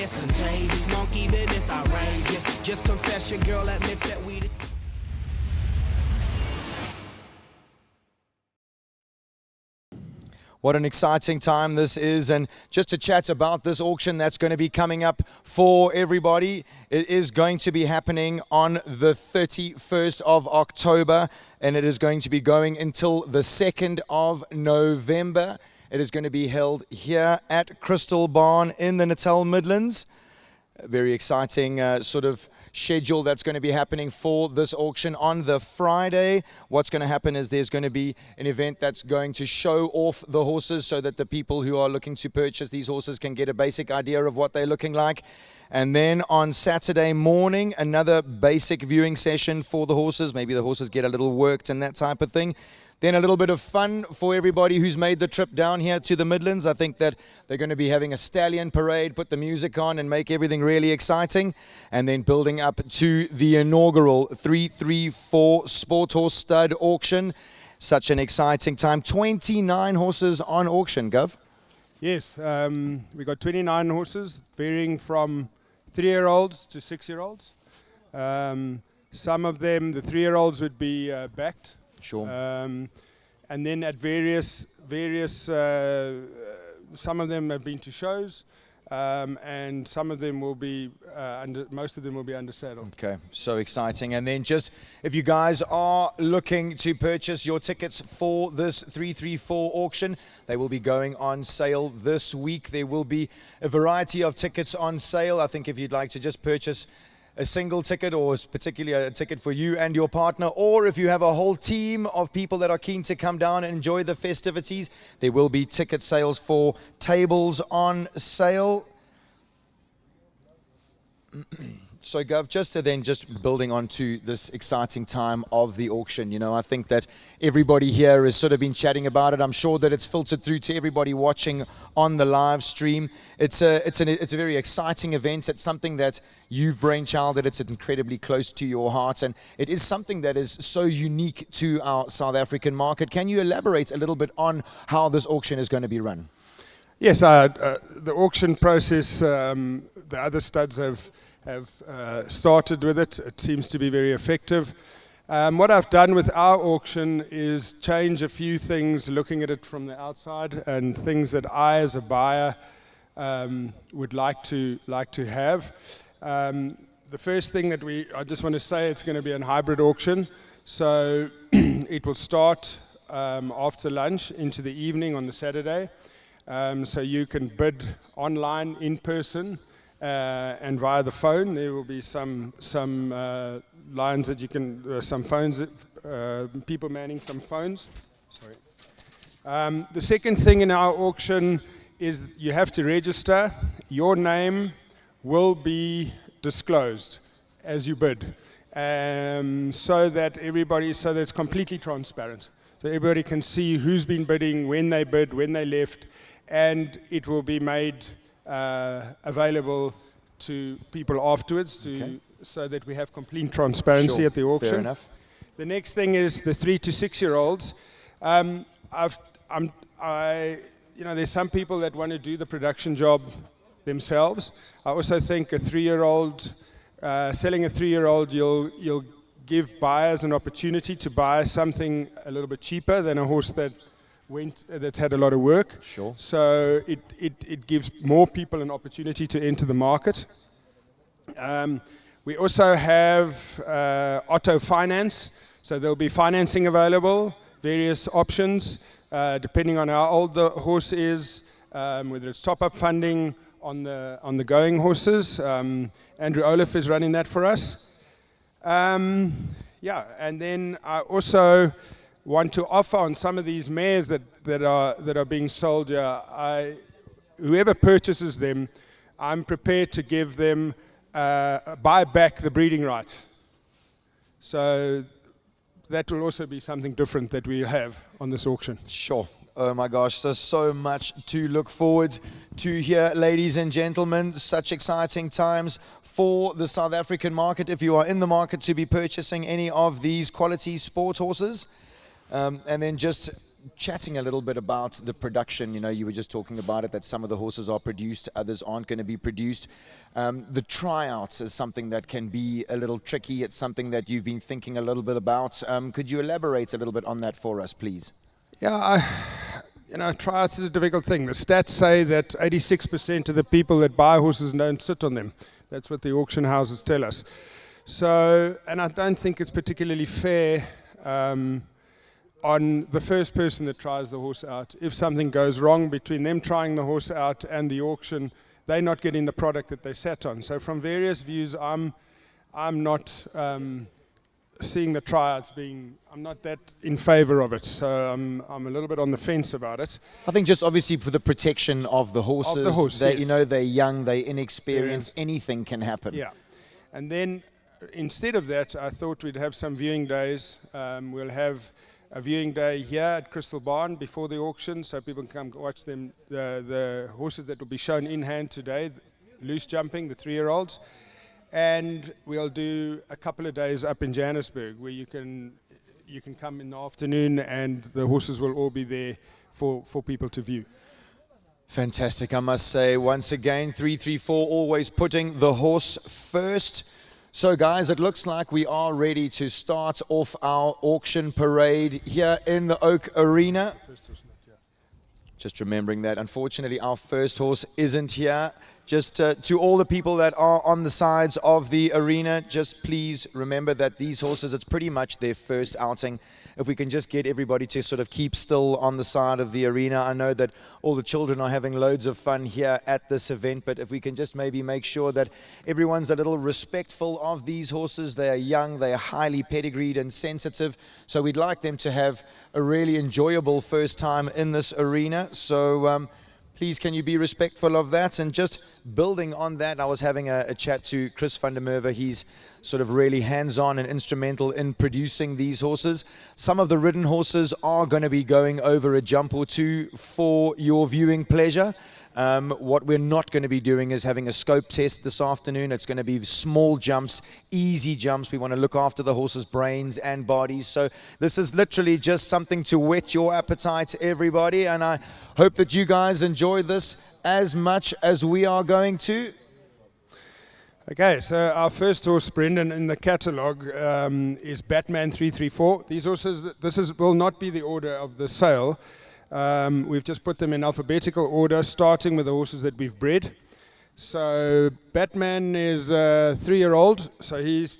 it's contagious. Monkey business outrageous. Just confess your girl admits that we. What an exciting time this is, and just to chat about this auction that's going to be coming up for everybody. It is going to be happening on the 31st of October, and it is going to be going until the 2nd of November. It is going to be held here at Crystal Barn in the Natal Midlands. A very exciting sort of schedule that's going to be happening for this auction on the Friday. What's going to happen is there's going to be an event that's going to show off the horses so that the people who are looking to purchase these horses can get a basic idea of what they're looking like. And then on Saturday morning, another basic viewing session for the horses. Maybe the horses get a little worked and that type of thing. Then a little bit of fun for everybody who's made the trip down here to the Midlands. I think that they're going to be having a stallion parade, put the music on and make everything really exciting. And then building up to the inaugural 334 Sporthorse stud auction. Such an exciting time. 29 horses on auction, Gov. Yes, we got 29 horses, varying from 3-year-olds to 6-year-olds. Some of them, the 3-year-olds would be backed. Sure. And then at various, some of them have been to shows, and some of them will be, most of them will be under saddle. Okay, so exciting. And then just, if you guys are looking to purchase your tickets for this 334 auction, they will be going on sale this week. There will be a variety of tickets on sale. I think if you'd like to just purchase a single ticket, or particularly a ticket for you and your partner, or if you have a whole team of people that are keen to come down and enjoy the festivities, there will be ticket sales for tables on sale. So Gov, just building on to this exciting time of the auction, you know, I think that everybody here has sort of been chatting about it. I'm sure that it's filtered through to everybody watching on the live stream. It's a very exciting event. It's something that you've brainchilded. It's incredibly close to your heart, and it is something that is so unique to our South African market. Can you elaborate a little bit on how this auction is going to be run? Yes, the auction process, the other studs have started with it. It seems to be very effective. What I've done with our auction is change a few things, looking at it from the outside, and things that I, as a buyer, would like to have. The first thing that I just want to say, it's going to be a hybrid auction, so it will start after lunch into the evening on the Saturday. So you can bid online, in person, and via the phone. There will be some lines that you can, some phones, people manning some phones. Sorry. The second thing in our auction is you have to register. Your name will be disclosed as you bid, so that it's completely transparent. So everybody can see who's been bidding, when they bid, when they left, and it will be made available to people afterwards, so that we have complete transparency at the auction. Fair enough. The next thing is the 3 to 6-year-olds. There's some people that want to do the production job themselves. I also think a 3-year-old, selling a 3-year-old, you'll give buyers an opportunity to buy something a little bit cheaper than a horse that's had a lot of work. Sure. So it gives more people an opportunity to enter the market. We also have auto finance, so there'll be financing available, various options, depending on how old the horse is, whether it's top-up funding on the going horses. Andrew Olaf is running that for us. And then I also want to offer on some of these mares that are being sold here. Whoever purchases them, I'm prepared to give them buy back the breeding rights. So that will also be something different that we have on this auction. Sure. Oh my gosh, there's so much to look forward to here, ladies and gentlemen. Such exciting times for the South African market. If you are in the market to be purchasing any of these quality sport horses, and then just chatting a little bit about the production. You know, you were just talking about it, that some of the horses are produced, others aren't going to be produced. The tryouts is something that can be a little tricky. It's something that you've been thinking a little bit about. Could you elaborate a little bit on that for us, please? Yeah, tryouts is a difficult thing. The stats say that 86% of the people that buy horses don't sit on them. That's what the auction houses tell us. So, and I don't think it's particularly fair on the first person that tries the horse out. If something goes wrong between them trying the horse out and the auction, they're not getting the product that they sat on. So from various views, I'm not seeing the tryouts being, I'm not that in favor of it. So I'm a little bit on the fence about it. I think just obviously for the protection of the horses. Of the horse, they, yes. You know, they're young, they're inexperienced, anything can happen. Yeah. And then instead of that, I thought we'd have some viewing days. We'll have a viewing day here at Crystal Barn before the auction, so people can come watch them. The horses that will be shown in hand today, loose jumping, the 3-year-olds, and we'll do a couple of days up in Johannesburg where you can come in the afternoon, and the horses will all be there for people to view. Fantastic, I must say. Once again, 334 always putting the horse first. So guys, it looks like we are ready to start off our auction parade here in the Oak Arena. Just remembering that, unfortunately, our first horse isn't here. Just to all the people that are on the sides of the arena, just please remember that these horses, it's pretty much their first outing. If we can just get everybody to sort of keep still on the side of the arena. I know that all the children are having loads of fun here at this event, but if we can just maybe make sure that everyone's a little respectful of these horses. They are young, they are highly pedigreed and sensitive, so we'd like them to have a really enjoyable first time in this arena. So please, can you be respectful of that? And just building on that, I was having a chat to Chris van der Merwe. He's sort of really hands-on and instrumental in producing these horses. Some of the ridden horses are going to be going over a jump or two for your viewing pleasure. What we're not going to be doing is having a scope test this afternoon. It's going to be small jumps, easy jumps. We want to look after the horses' brains and bodies. So this is literally just something to whet your appetite, everybody. And I hope that you guys enjoy this as much as we are going to. Okay, so our first horse, Brendan, in the catalogue is Batman 334. These horses, will not be the order of the sale. We've just put them in alphabetical order, starting with the horses that we've bred. So Batman is a 3-year-old, so he's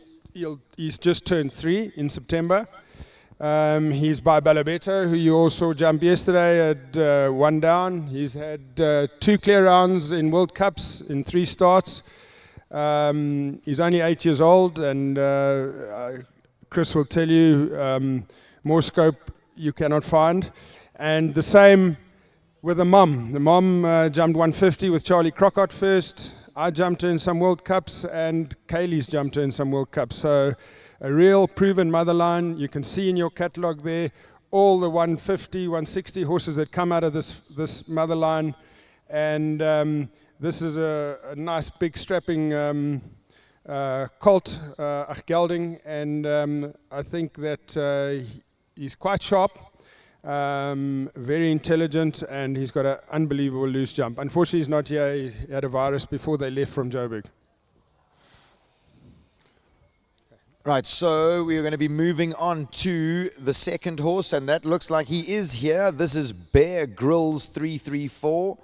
just turned 3 in September. He's by Balabeto, who you all saw jump yesterday at 1 down. He's had 2 clear rounds in World Cups in 3 starts. He's only 8 years old, and Chris will tell you more scope you cannot find. And the same with the mum. The mum jumped 150 with Charlie Crockott first. I jumped in some World Cups, and Kaylee's jumped in some World Cups. So a real proven mother line. You can see in your catalogue there all the 150, 160 horses that come out of this mother line. And this is a nice big strapping colt, Gelding, and I think that he's quite sharp. Very intelligent, and he's got an unbelievable loose jump. Unfortunately, he's not here. He had a virus before they left from Joburg. Right, so we're going to be moving on to the second horse, and that looks like he is here. This is Bear Grylls 334.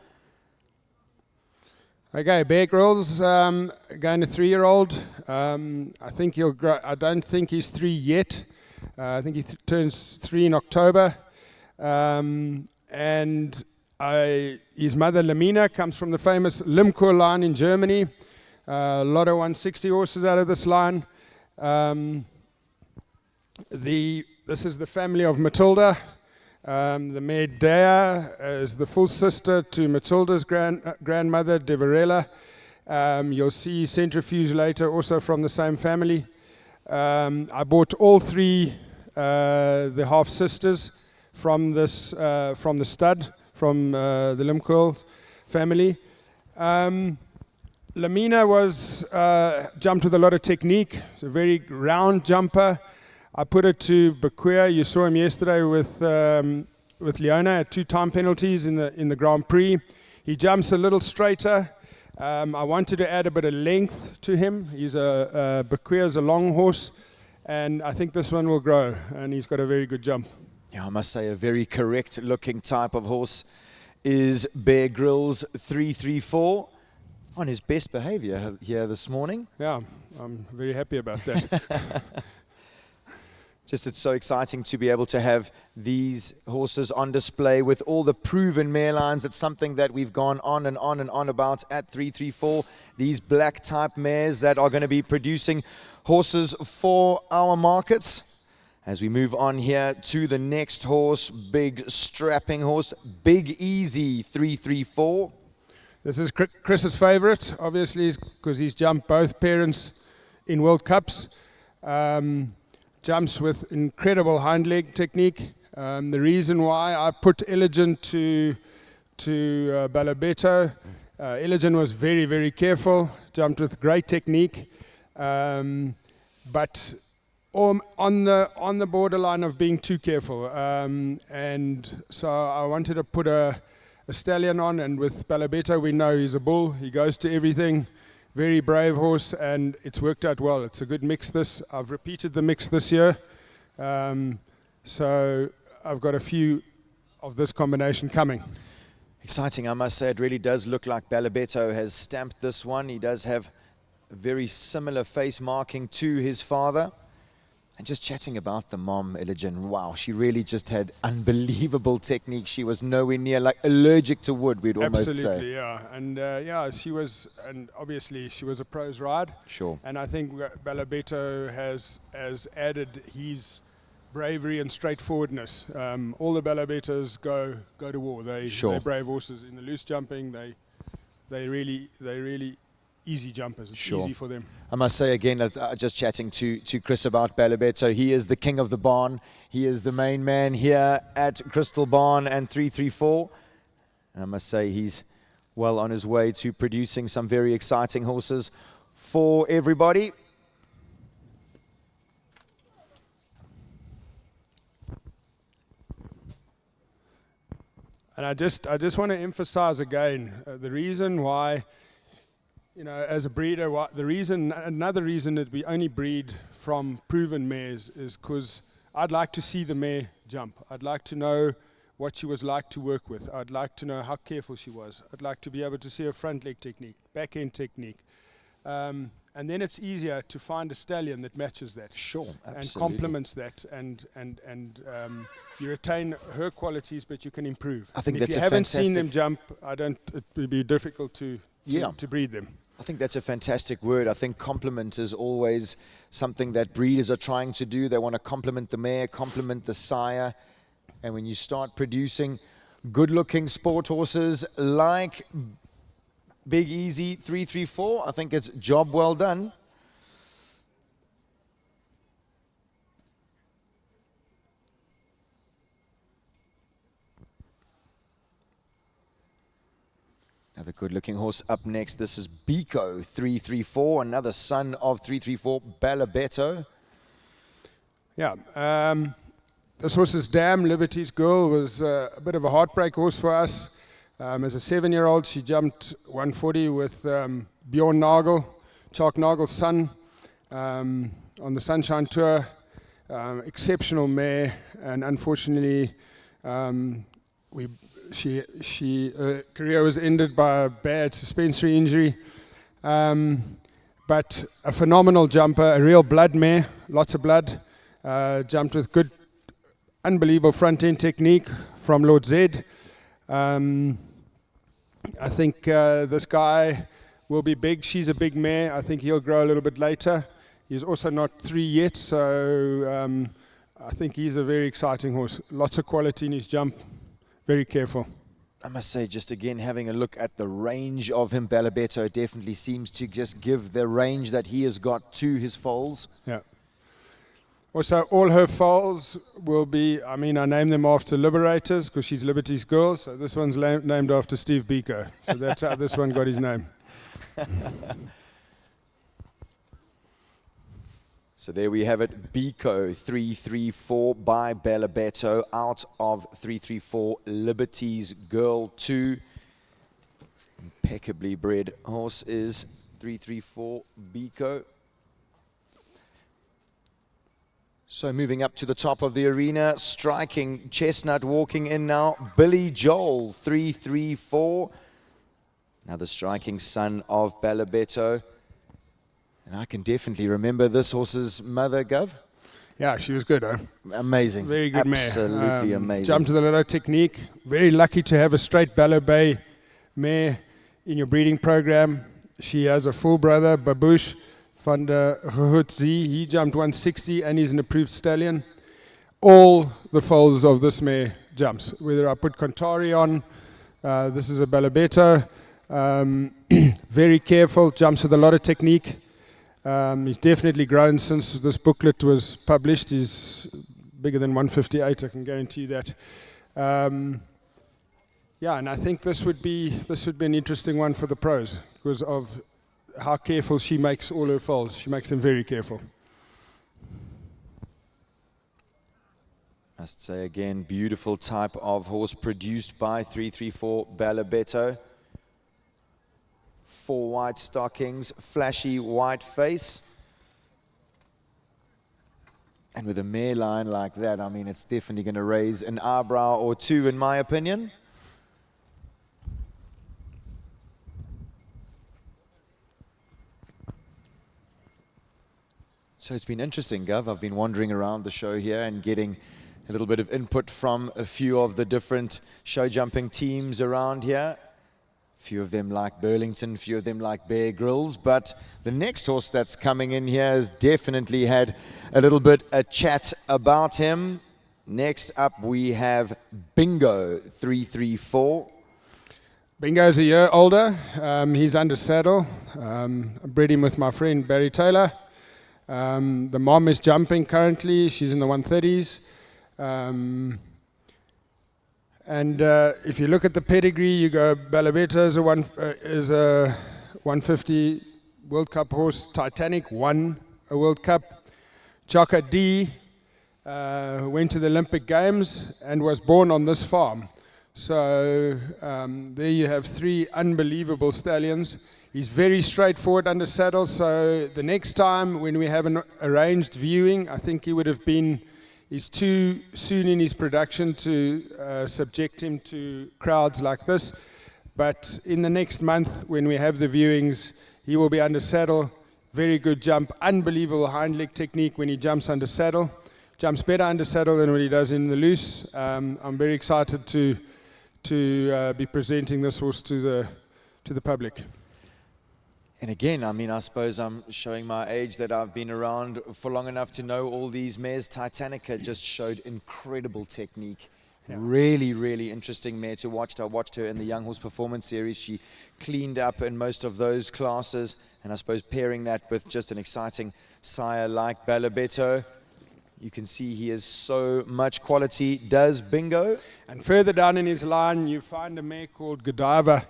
Okay, Bear Grylls, going to 3-year-old. I think he'll grow. I don't think he's 3 yet. I think he turns 3 in October. And his mother Lamina comes from the famous Limcour line in Germany. A lot of 160 horses out of this line. This is the family of Matilda. The mare Dea is the full sister to Matilda's grandmother Deverella. You'll see Centrifuge later, also from the same family. I bought all 3 the half sisters from the stud, from the Limcour family. Lamina was jumped with a lot of technique. It's a very round jumper. I put it to Bakuya. You saw him yesterday with with Leona at 2 time penalties in the Grand Prix. He jumps a little straighter. I wanted to add a bit of length to him. He's Bequea's a long horse, and I think this one will grow, and he's got a very good jump. Yeah, I must say a very correct looking type of horse is Bear Grylls 334 on his best behavior here this morning. Yeah, I'm very happy about that. Just it's so exciting to be able to have these horses on display with all the proven mare lines. It's something that we've gone on and on and on about at 334. These black type mares that are going to be producing horses for our markets. As we move on here to the next horse, big strapping horse, Big Easy 334. This is Chris's favorite, obviously, because he's jumped both parents in World Cups. Jumps with incredible hind leg technique. The reason why I put Elegant to Balabetto, Elegant was very, very careful, jumped with great technique, but on the borderline of being too careful. And so I wanted to put a stallion on, and with Balabetto we know he's a bull, he goes to everything. Very brave horse, and it's worked out well. It's a good mix. I've repeated the mix this year, so I've got a few of this combination coming. Exciting, I must say. It really does look like Balabetto has stamped this one. He does have a very similar face marking to his father. And just chatting about the mom, Ilijan, wow, she really just had unbelievable technique. She was nowhere near, like, allergic to wood, we'd almost say. Absolutely, yeah. And she was, and obviously she was a pro's ride. Sure. And I think Balabetto has added his bravery and straightforwardness. All the Balabettos go to war. They're brave horses in the loose jumping. They really easy jumpers. It's easy for them. I must say again, just chatting to Chris about Balabetto, he is the king of the barn. He is the main man here at Crystal Barn and 334. And I must say he's well on his way to producing some very exciting horses for everybody. And I just want to emphasize again the reason why, you know, as a breeder, another reason that we only breed from proven mares is because I'd like to see the mare jump. I'd like to know what she was like to work with. I'd like to know how careful she was. I'd like to be able to see her front leg technique, back end technique. And then it's easier to find a stallion that matches that. Sure, absolutely. And complements that, and you retain her qualities, but you can improve. I think and that's if you haven't seen them jump, it would be difficult to breed them. I think that's a fantastic word. I think complement is always something that breeders are trying to do. They want to complement the mare, complement the sire. And when you start producing good-looking sport horses like Big Easy 334, I think it's job well done. Another good-looking horse up next. This is Biko 334, another son of 334, Balabetto. Yeah, this horse's dam, Liberty's Girl, was a bit of a heartbreak horse for us. As a 7-year-old, she jumped 140 with Bjorn Nagel, Chark Nagel's son, on the Sunshine Tour. Exceptional mare, and unfortunately, She career was ended by a bad suspensory injury, but a phenomenal jumper, a real blood mare, lots of blood, jumped with good, unbelievable front end technique from Lord Z. I think this guy will be big. She's a big mare. I think he'll grow a little bit later. He's also not 3 yet, so I think he's a very exciting horse. Lots of quality in his jump. Very careful. I must say, just again, having a look at the range of him, Balabetto definitely seems to just give the range that he has got to his foals. Yeah. Also, all her foals will be, I named them after Liberators because she's Liberty's Girl. So this one's named after Steve Biko. So that's how this one got his name. So there we have it, Biko 334 by Belabetto, out of 334 Liberties Girl 2. Impeccably bred horse is 334 Biko. So moving up to the top of the arena, striking chestnut, walking in now, Billy Joel 334. Another striking son of Belabetto. And I can definitely remember this horse's mother, Gov. Yeah, she was good, huh? Amazing. Very good mare. Absolutely amazing. Jumped to the little technique. Very lucky to have a straight Ballet mare in your breeding program. She has a full brother, Babush van der Hutzi. He jumped 160 and he's an approved stallion. All the foals of this mare jumps. Whether I put Contari on, this is a Balabetto. Very careful, jumps with a lot of technique. He's definitely grown since this booklet was published. He's bigger than 158, I can guarantee you that. Yeah, and I think this would be an interesting one for the pros because of how careful she makes all her foals. She makes them very careful. Must say again, beautiful type of horse produced by 334 Balabetto. 4 white stockings, flashy white face. And with a mare line like that, I mean, it's definitely going to raise an eyebrow or two, in my opinion. So it's been interesting, Gov. I've been wandering around the show here and getting a little bit of input from a few of the different show jumping teams around here. Few of them like Burlington, few of them like Bear Grylls, but the next horse that's coming in here has definitely had a little bit a chat about him. Next up we have Bingo 334. Bingo's a year older. He's under saddle. I bred him with my friend Barry Taylor. The mom is jumping currently. She's in the 130s. And if you look at the pedigree, you go Balabetto is a 150 World Cup horse. Titanic won a World Cup. Chaka D went to the Olympic Games and was born on this farm. So there you have 3 unbelievable stallions. He's very straightforward under saddle. So the next time when we have an arranged viewing, I think he would have been... He's too soon in his production to subject him to crowds like this. But in the next month, when we have the viewings, he will be under saddle. Very good jump. Unbelievable hind leg technique when he jumps under saddle. Jumps better under saddle than what he does in the loose. I'm very excited to be presenting this horse to the public. And again, I mean, I suppose I'm showing my age that I've been around for long enough to know all these mares. Titanica just showed incredible technique. Yeah. Really, really interesting mare to watch. I watched her in the Young Horse Performance Series. She cleaned up in most of those classes. And I suppose pairing that with just an exciting sire like Balabetto, you can see he has so much quality. Does Bingo? And further down in his line, you find a mare called Godiva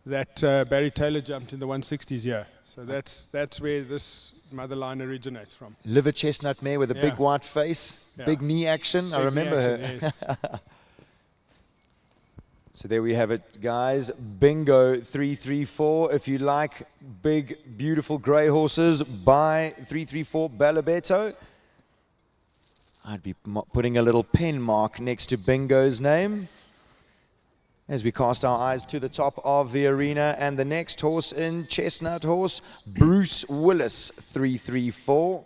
that Barry Taylor jumped in the 160s year. So that's where this mother line originates from. Liver chestnut mare with a big white face, big knee action. I remember her. Yes. So there we have it, guys. Bingo 334. If you like big, beautiful grey horses, buy 334 Balabetto. I'd be putting a little pen mark next to Bingo's name as we cast our eyes to the top of the arena. And the next horse in, chestnut horse, Bruce Willis 334.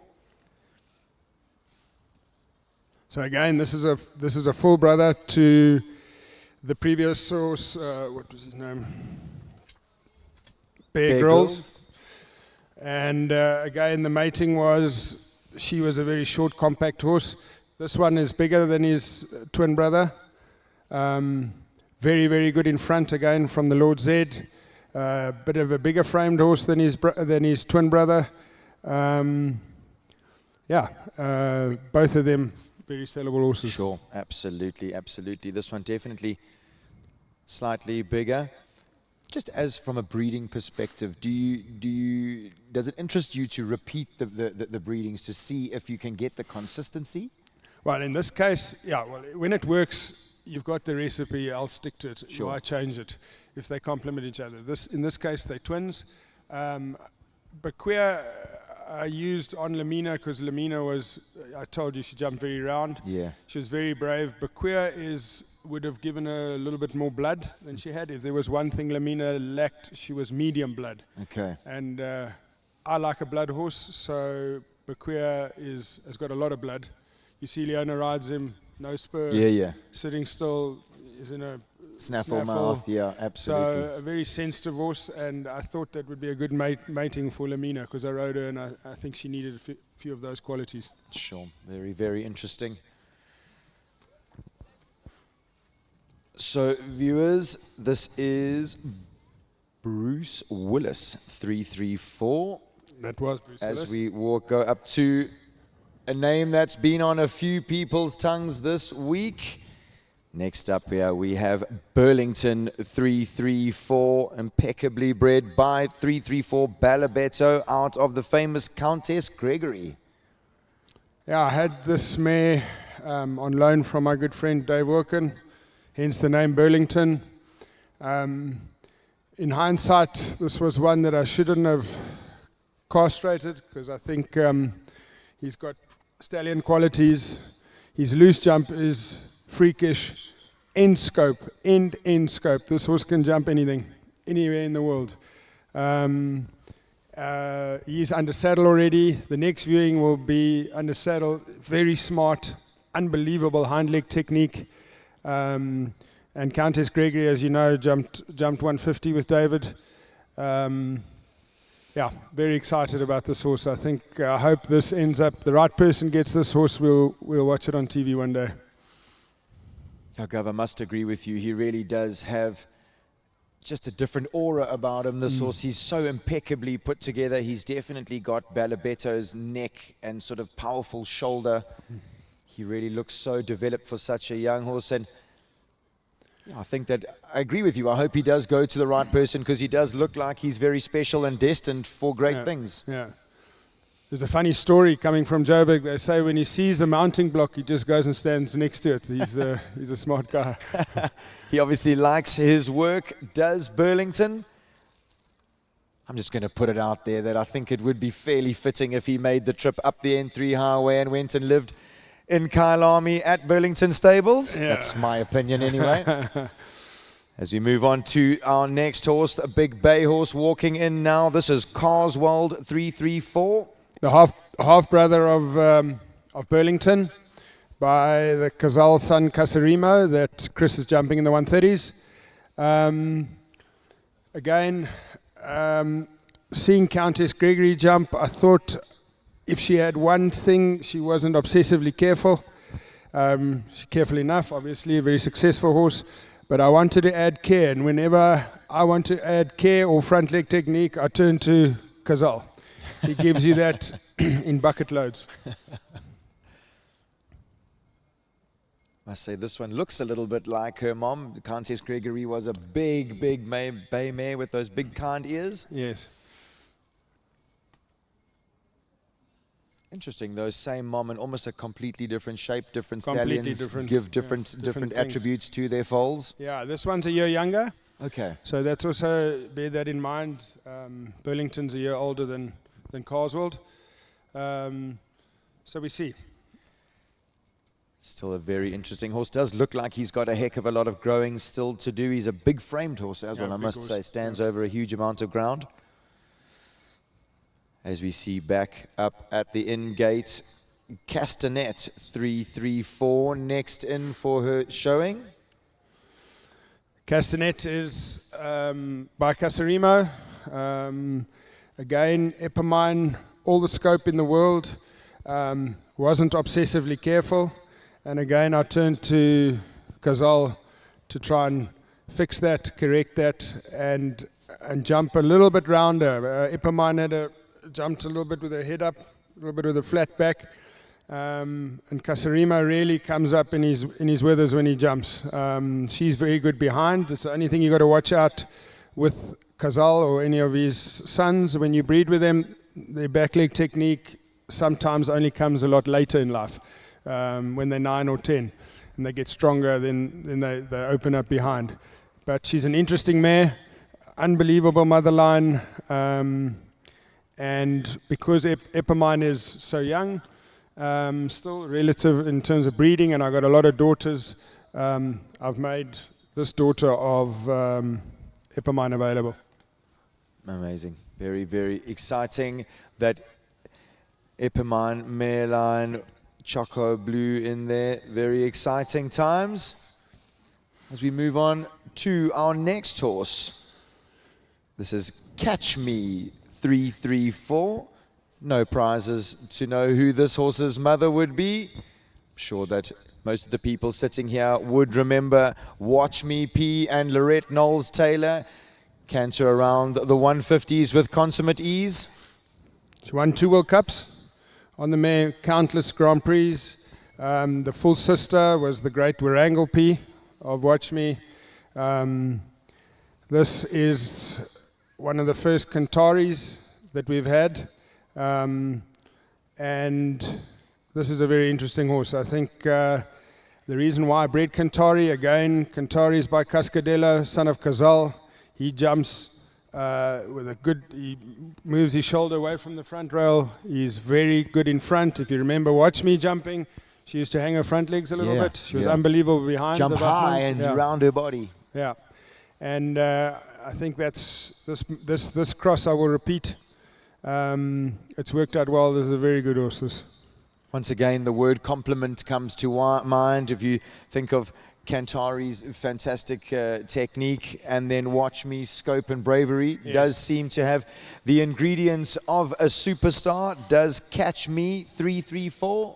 So again, this is a full brother to the previous horse. What was his name? Bear Grylls. And again, the mating was, she was a very short, compact horse. This one is bigger than his twin brother. Very, very good in front again from the Lord Z. Bit of a bigger framed horse than his twin brother. Both of them very sellable horses. Sure, absolutely, absolutely. This one definitely slightly bigger. Just as from a breeding perspective, does it interest you to repeat the breedings to see if you can get the consistency? Well, in this case, yeah, well, when it works, you've got the recipe, I'll stick to it. Sure. Why change it if they complement each other? In this case, they're twins. Baquia, I used on Lamina because Lamina was, I told you, she jumped very round. Yeah. She was very brave. Baquia would have given her a little bit more blood than she had. If there was one thing Lamina lacked, she was medium blood. Okay. And I like a blood horse, so Baquia has got a lot of blood. You see Leona rides him, no spur, Yeah. sitting still, is in a Snaffle mouth, yeah, absolutely. So a very sensitive horse, and I thought that would be a good mating for Lamina because I rode her and I think she needed a few of those qualities. Sure, very, very interesting. So viewers, this is Bruce Willis, 334. That was Bruce Willis. As we go up to a name that's been on a few people's tongues this week. Next up here we have Burlington 334, impeccably bred by 334 Balabetto out of the famous Countess Gregory. Yeah, I had this mare on loan from my good friend Dave Wilkin, hence the name Burlington. In hindsight, this was one that I shouldn't have castrated because I think he's got stallion qualities. His loose jump is freakish. End scope. This horse can jump anywhere in the world. He's under saddle already. The next viewing will be under saddle. Very smart, unbelievable hind leg technique. And Countess Gregory, as you know, jumped 150 with David. Yeah, very excited about this horse. I hope this ends up, the right person gets this horse. We'll watch it on TV one day. Yeah, Gov, I must agree with you. He really does have just a different aura about him, this horse. He's so impeccably put together. He's definitely got Balabetto's neck and sort of powerful shoulder. He really looks so developed for such a young horse. And I think that I agree with you. I hope he does go to the right person because he does look like he's very special and destined for great things. Yeah. There's a funny story coming from Joburg. They say when he sees the mounting block, he just goes and stands next to it. He's a smart guy. He obviously likes his work. Does Burlington? I'm just going to put it out there that I think it would be fairly fitting if he made the trip up the N3 highway and went and lived in Kyalami at Burlington Stables. Yeah. That's my opinion anyway. As we move on to our next horse, a big bay horse walking in now. This is Carswold 334. The half brother of Burlington by the Kazal son Casarimo that Chris is jumping in the 130s. Again, seeing Countess Gregory jump, I thought if she had one thing, she wasn't obsessively careful. She's careful enough, obviously, a very successful horse. But I wanted to add care, and whenever I want to add care or front leg technique, I turn to Kazal. He gives you that in bucket loads. I must say this one looks a little bit like her mom. Countess Gregory was a big bay mare with those big kind ears. Yes. Interesting, those same mom and almost a completely different shape, different Completely stallions give different attributes to their foals. Yeah, this one's a year younger. Okay. So that's also, bear that in mind. Burlington's a year older than Carswold. So we see. Still a very interesting horse. Does look like he's got a heck of a lot of growing still to do. He's a big framed horse as well, I must say. Stands over a huge amount of ground. As we see back up at the in gate, Castanet 334 next in for her showing. Castanet is by Casarimo. Again, Epimine, all the scope in the world. Wasn't obsessively careful. And again, I turned to Kazal to try and fix that, correct that, and jump a little bit rounder. Epimine jumped a little bit with her head up, a little bit with a flat back. And Casarimo really comes up in his withers when he jumps. She's very good behind. That's the only thing you got to watch out with Kazal or any of his sons, when you breed with them, their back leg technique sometimes only comes a lot later in life, when they're 9 or 10, and they get stronger, then they open up behind. But she's an interesting mare, unbelievable mother line, and because Epimine is so young, still relative in terms of breeding, and I got a lot of daughters, I've made this daughter of Epimine available. Amazing. Very, very exciting. That Epimine mare line, Choco Blue in there. Very exciting times. As we move on to our next horse. This is Catch Me 334. No prizes to know who this horse's mother would be. I'm sure that most of the people sitting here would remember Watch Me P and Lorette Knowles-Taylor. Canter around the 150s with consummate ease. She won 2 World Cups on the mare, countless Grand Prix. The full sister was the great Wirangle P of Watch Me. This is one of the first Cantaris that we've had. And this is a very interesting horse. I think the reason why I bred Cantari, again, Cantari is by Cascadello, son of Kazal. He jumps with a good, he moves his shoulder away from the front rail. He's very good in front. If you remember Watch Me jumping, she used to hang her front legs a little bit. She was unbelievable behind. Jump the high and round her body. Yeah. And I think that's this cross I will repeat. It's worked out well. This is a very good horse. This. Once again, the word compliment comes to mind. If you think of Cantari's fantastic technique, and then Watch Me, scope and bravery, does seem to have the ingredients of a superstar. Does Catch Me 334.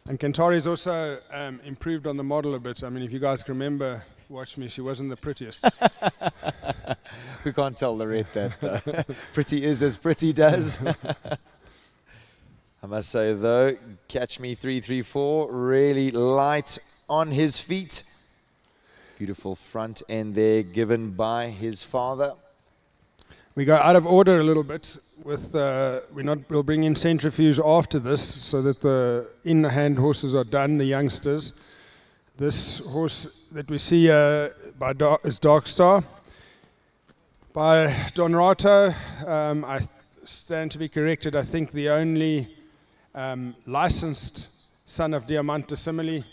And Cantari's also improved on the model a bit. I mean, if you guys can remember Watch Me, she wasn't the prettiest. We can't tell Lorette that though. Pretty is as pretty does. I must say though, Catch Me 334, really light on his feet. Beautiful front end there given by his father. We go out of order a little bit with we'll bring in centrifuge after this so that the in-hand horses are done, the youngsters. This horse that we see is Dark Star by Don Rato. I stand to be corrected. I think the only licensed son of Diamante Simile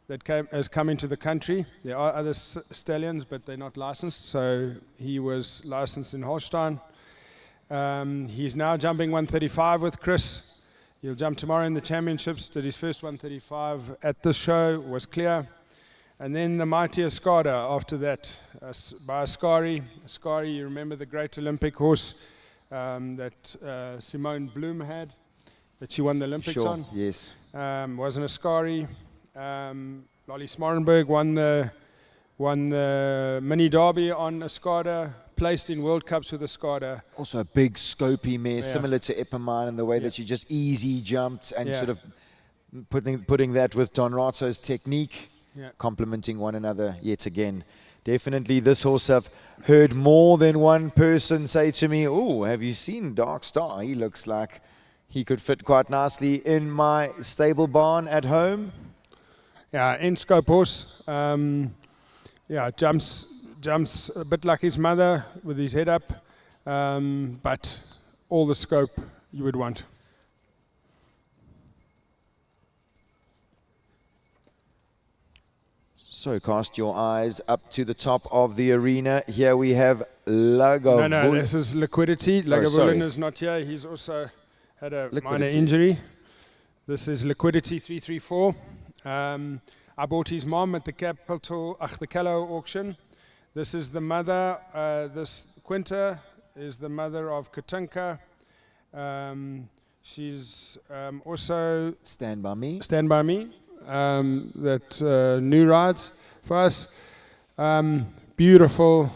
that has come into the country. There are other stallions, but they're not licensed. So he was licensed in Holstein. He's now jumping 135 with Chris. He'll jump tomorrow in the championships. Did his first 135 at this show, was clear. And then the mighty Escada after that, by Ascari. Ascari, you remember the great Olympic horse that Simone Bloom had, that she won the Olympics on? Yes. Was an Ascari. Lolly Smorenberg won the mini derby on Escada, placed in World Cups with Escada. Also a big scopy mare, similar to Epimine in the way that she just easy jumped and sort of putting that with Don Rato's technique, complementing one another yet again. Definitely this horse, I've heard more than one person say to me, "Oh, have you seen Dark Star? He looks like he could fit quite nicely in my stable barn at home." Yeah, in-scope horse. Jumps a bit like his mother with his head up, but all the scope you would want. So cast your eyes up to the top of the arena. Here we have Lagavulin. No, this is Liquidity. Lagavulin is not here. He's also had a minor injury. This is Liquidity 334. I bought his mom at the the Callow auction. This is the mother. This Quinta is the mother of Katunka. She's also Stand By Me. Stand By Me. That new rides for us. Beautiful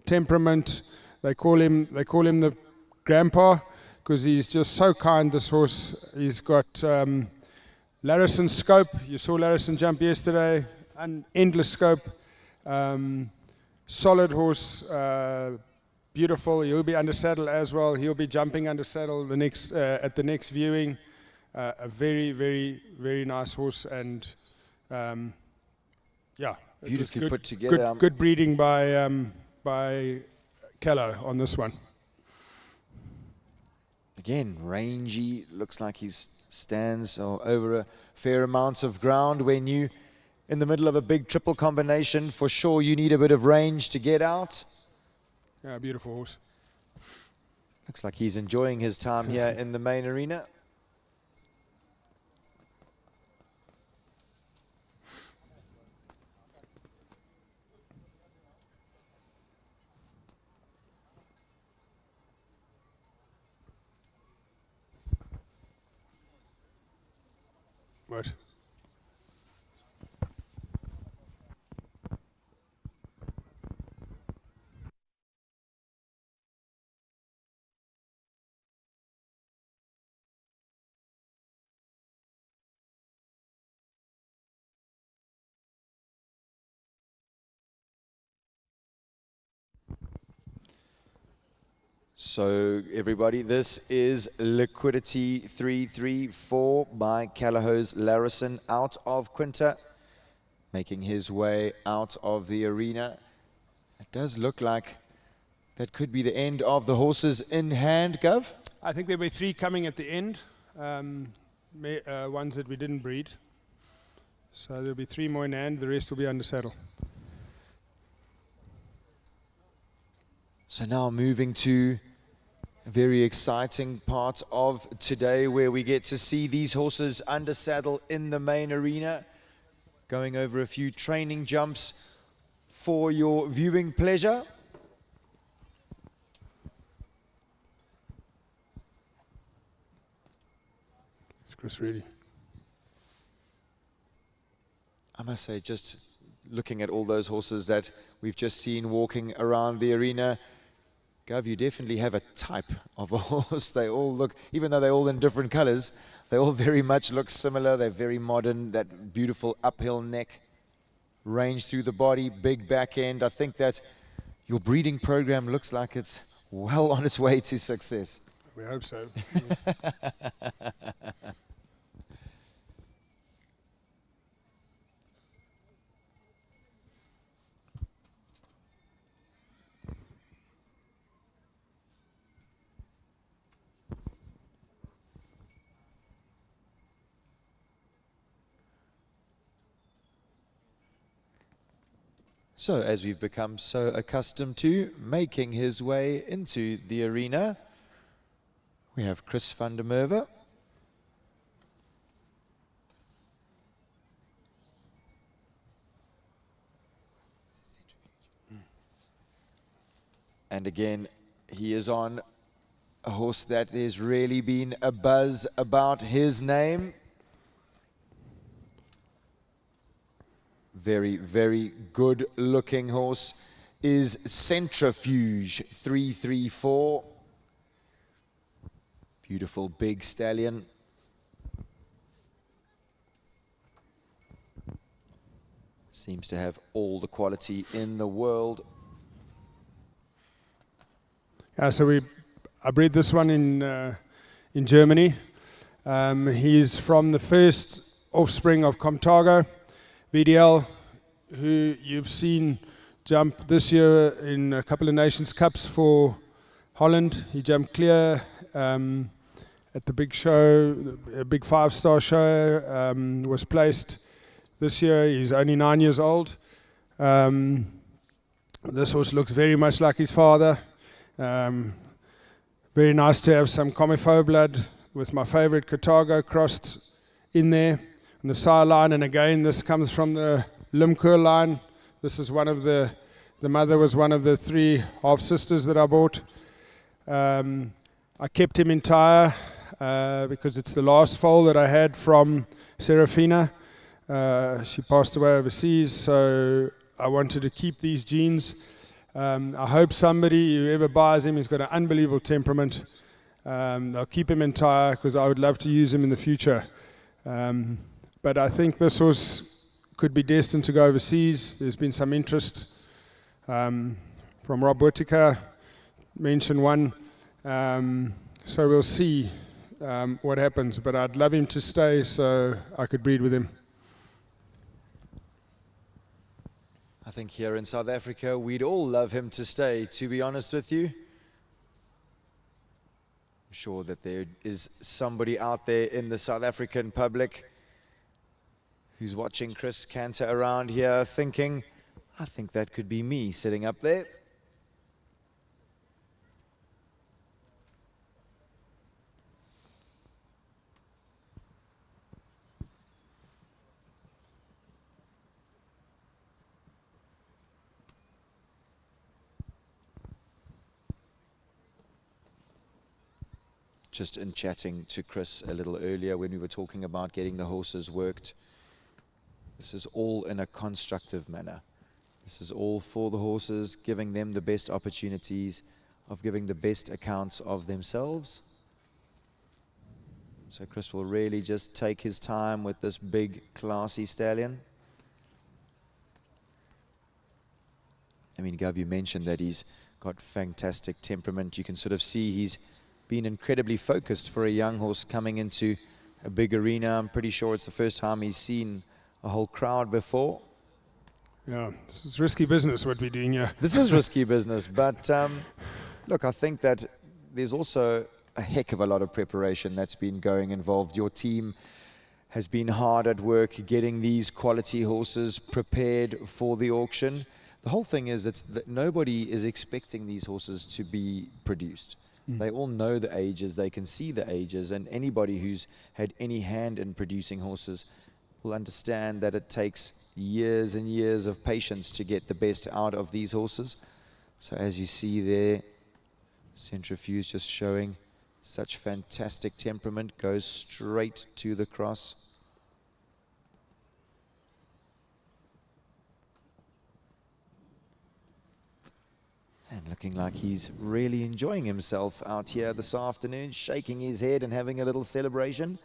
temperament. They call him the grandpa because he's just so kind. This horse. He's got Larrison's scope. You saw Larrison jump yesterday. An endless scope. solid horse, beautiful. He'll be under saddle as well. He'll be jumping under saddle at the next viewing. A very, very, very nice horse, and yeah, Beautifully good, put together. Good breeding by Callow on this one. Again, rangy, looks like he stands over a fair amount of ground. When you in the middle of a big triple combination, for sure you need a bit of range to get out. Yeah, beautiful horse. Looks like he's enjoying his time here in the main arena. Right. So everybody, this is Liquidity 334 by Callahose Larison out of Quinta, making his way out of the arena. It does look like that could be the end of the horses in hand, Gov. I think there were 3 coming at the end, ones that we didn't breed. So there'll be 3 more in hand, the rest will be under saddle. So now moving to a very exciting part of today, where we get to see these horses under saddle in the main arena, going over a few training jumps for your viewing pleasure. Is Chris ready? I must say, just looking at all those horses that we've just seen walking around the arena, Gov, you definitely have a type of a horse. They all look, even though they're all in different colors, they all very much look similar. They're very modern, that beautiful uphill neck, range through the body, big back end. I think that your breeding program looks like it's well on its way to success. We hope so. So, as we've become so accustomed to, making his way into the arena, we have Chris van der Merwe. And again, he is on a horse that there's really been a buzz about his name. Very, very good looking horse is Centrifuge 334. Beautiful big stallion. Seems to have all the quality in the world. Yeah, so I bred this one in Germany. He's from the first offspring of Comtago, VDL, who you've seen jump this year in a couple of Nations Cups for Holland. He jumped clear at the big show, a big 5-star show, was placed this year. He's only 9 years old. This horse looks very much like his father. Very nice to have some Comifo blood with my favorite Cartago crossed in there on the side line. And again, this comes from the Limcour line. This is one of the mother was one of the 3 half sisters that I bought. I kept him entire because it's the last foal that I had from Serafina. She passed away overseas, so I wanted to keep these genes. I hope somebody, whoever buys him, he's got an unbelievable temperament. They'll keep him entire because I would love to use him in the future. But I think this horse could be destined to go overseas. There's been some interest From Rob Whittaker, mentioned one. So we'll see what happens, but I'd love him to stay so I could breed with him. I think here in South Africa, we'd all love him to stay, to be honest with you. I'm sure that there is somebody out there in the South African public who's watching Chris canter around here thinking, I think that could be me sitting up there. Just in chatting to Chris a little earlier when we were talking about getting the horses worked, this is all in a constructive manner. This is all for the horses, giving them the best opportunities of giving the best accounts of themselves. So Chris will really just take his time with this big, classy stallion. I mean, Gav, you mentioned that he's got fantastic temperament. You can sort of see he's been incredibly focused for a young horse coming into a big arena. I'm pretty sure it's the first time he's seen a whole crowd before. Yeah, this is risky business what we're doing here. This is risky business, but look, I think that there's also a heck of a lot of preparation that's been going involved. Your team has been hard at work getting these quality horses prepared for the auction. The whole thing is that nobody is expecting these horses to be produced. They all know the ages, they can see the ages, and anybody who's had any hand in producing horses will understand that it takes years and years of patience to get the best out of these horses. So as you see there, Centrifuge just showing such fantastic temperament, goes straight to the cross. And looking like he's really enjoying himself out here this afternoon, shaking his head and having a little celebration.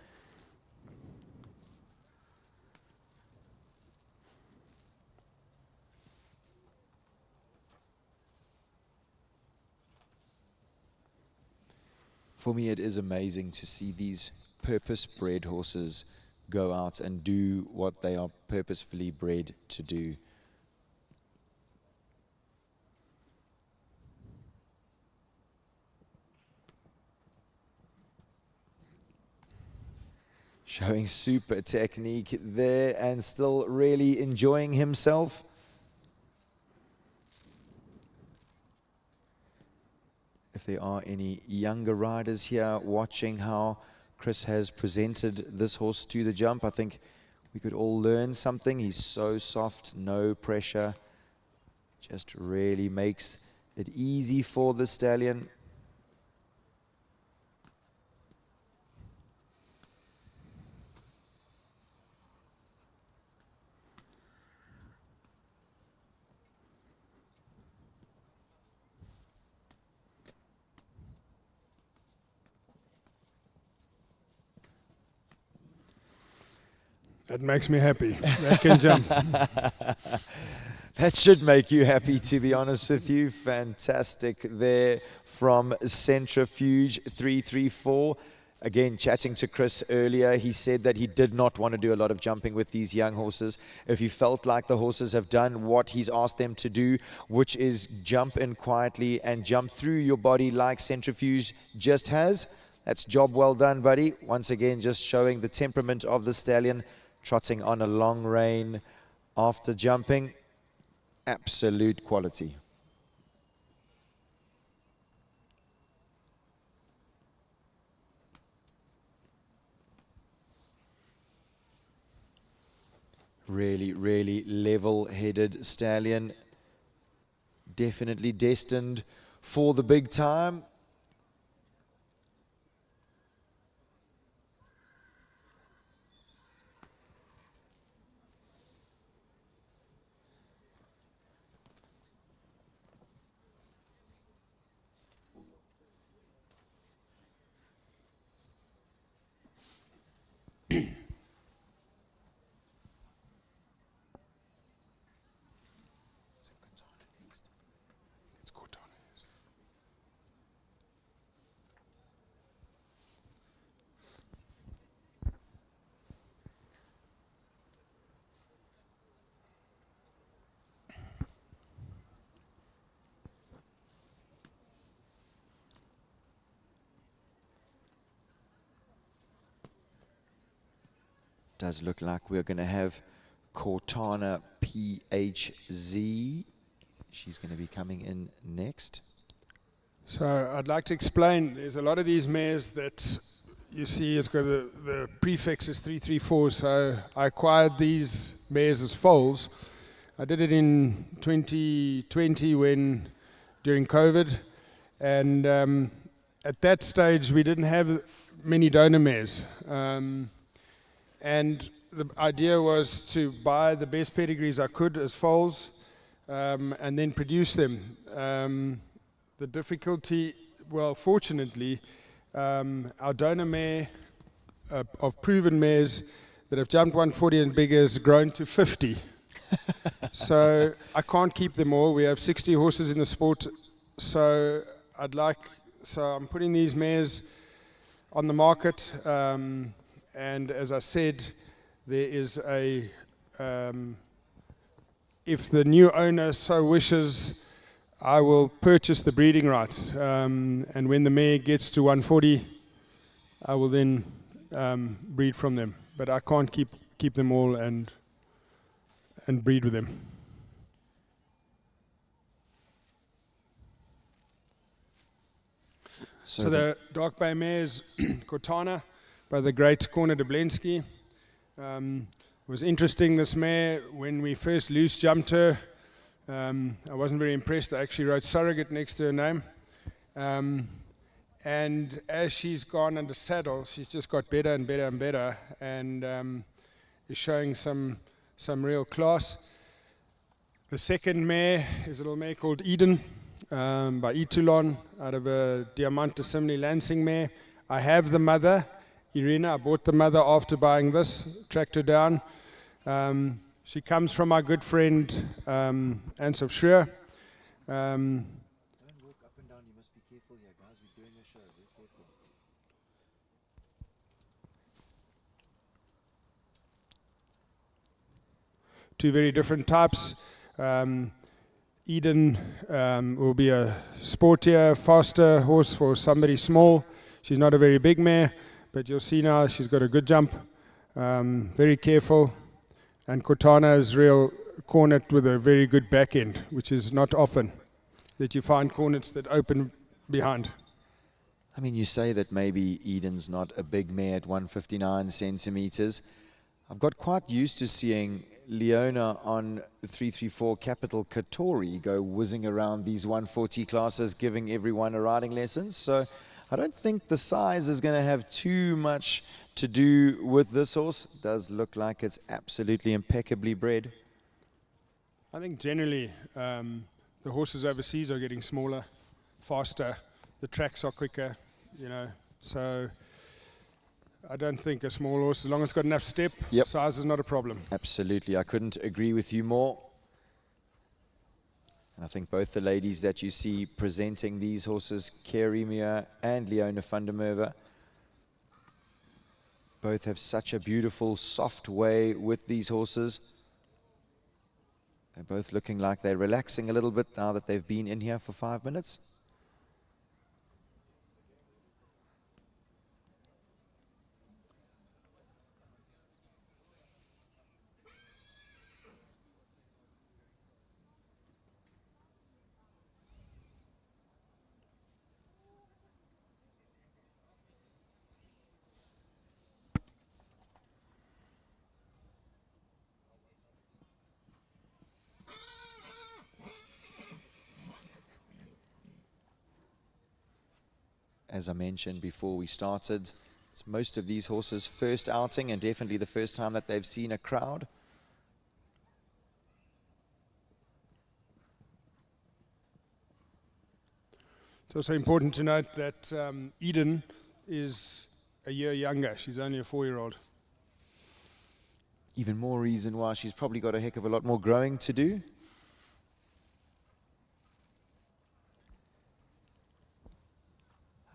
For me, it is amazing to see these purpose-bred horses go out and do what they are purposefully bred to do. Showing super technique there and still really enjoying himself. If there are any younger riders here watching how Chris has presented this horse to the jump, I think we could all learn something. He's so soft, no pressure, just really makes it easy for the stallion. That makes me happy. That can jump. That should make you happy, to be honest with you. Fantastic there from Centrifuge 334. Again, chatting to Chris earlier, he said that he did not want to do a lot of jumping with these young horses. If he felt like the horses have done what he's asked them to do, which is jump in quietly and jump through your body like Centrifuge just has, that's job well done, buddy. Once again, just showing the temperament of the stallion, trotting on a long rein after jumping. Absolute quality. Really, really level-headed stallion. Definitely destined for the big time. Does look like we're going to have Cortana PHZ. She's going to be coming in next. So I'd like to explain, there's a lot of these mares that you see it's got the prefix is 334, so I acquired these mares as foals. I did it in 2020 during COVID, and at that stage we didn't have many donor mares. And the idea was to buy the best pedigrees I could as foals, and then produce them. The difficulty, well, fortunately, our donor mare of proven mares that have jumped 140 and bigger has grown to 50. So I can't keep them all. We have 60 horses in the sport, so I'm putting these mares on the market, and as I said, there is if the new owner so wishes, I will purchase the breeding rights, and when the mare gets to 140, I will then breed from them. But I can't keep them all and breed with them. So the Dark Bay mare is Cortana by the great Corner de Blensky. Was interesting, this mare, when we first loose jumped her, I wasn't very impressed. I actually wrote surrogate next to her name. And as she's gone under saddle, she's just got better and better and better, and is showing some real class. The second mare is a little mare called Eden, by Etoulon, out of a Diamante Simile Lansing mare. I have the mother, Irina. I bought the mother after buying this, tracked her down. She comes from my good friend, Ans of Schreer. Don't walk up and down. You must be careful here, guys. We're doing a show. Be careful. Two very different types. Eden will be a sportier, faster horse for somebody small. She's not a very big mare, but you'll see now she's got a good jump. Very careful. And Cortana is real cornet with a very good back end, which is not often that you find cornets that open behind. I mean, you say that maybe Eden's not a big mare at 159 centimeters. I've got quite used to seeing Leona on 334 Capital Katori go whizzing around these 140 classes, giving everyone a riding lesson. So I don't think the size is going to have too much to do with this horse. It does look like it's absolutely impeccably bred. I think generally the horses overseas are getting smaller, faster. The tracks are quicker, so I don't think a small horse, as long as it's got enough step, size is not a problem. Absolutely. I couldn't agree with you more. And I think both the ladies that you see presenting these horses, Kerry Mia and Leona van der Merwe, both have such a beautiful, soft way with these horses. They're both looking like they're relaxing a little bit now that they've been in here for 5 minutes. As I mentioned before we started, it's most of these horses' first outing and definitely the first time that they've seen a crowd. It's also important to note that Eden is a year younger. She's only a 4-year-old. Even more reason why she's probably got a heck of a lot more growing to do.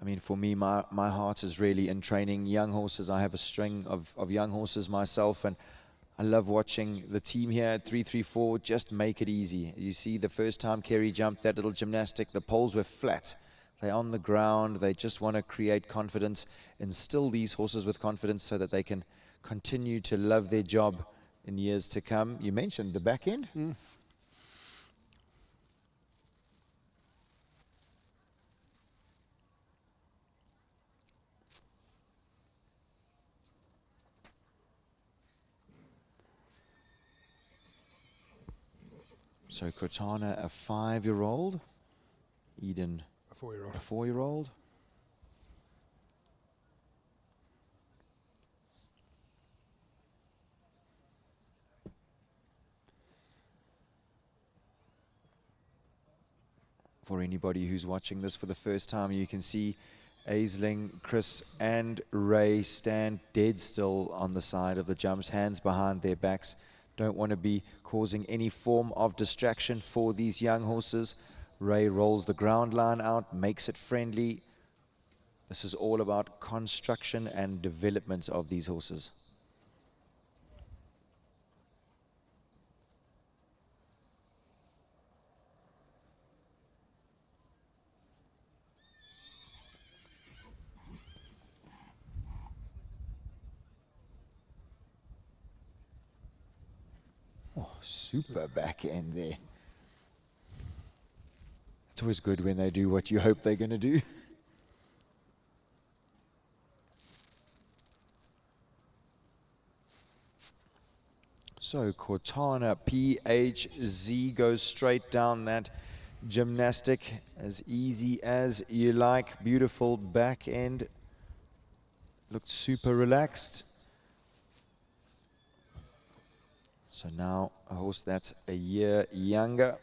I mean, for me, my heart is really in training young horses. I have a string of young horses myself, and I love watching the team here at 334 just make it easy. You see the first time Kerry jumped that little gymnastic, the poles were flat. They're on the ground. They just want to create confidence, instill these horses with confidence so that they can continue to love their job in years to come. You mentioned the back end. So Cortana, a 5-year-old. Eden, A 4-year-old. a 4-year-old. For anybody who's watching this for the first time, you can see Aisling, Chris and Ray stand dead still on the side of the jumps, hands behind their backs. Don't want to be causing any form of distraction for these young horses. Ray rolls the ground line out, makes it friendly. This is all about construction and development of these horses. Oh, super back end there. It's always good when they do what you hope they're going to do. So Cortana PHZ goes straight down that gymnastic, as easy as you like. Beautiful back end. Looked super relaxed. So now a horse that's a year younger.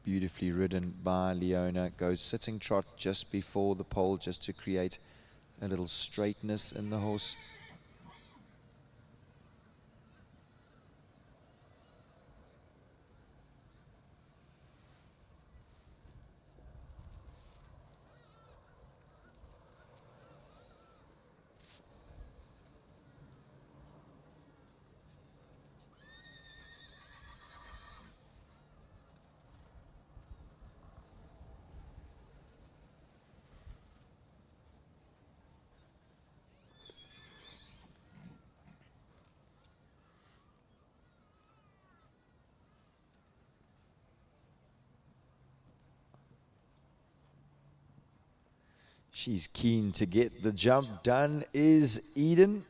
Beautifully ridden by Leona. Goes sitting trot just before the pole, just to create a little straightness in the horse. She's keen to get the jump done, is Eden.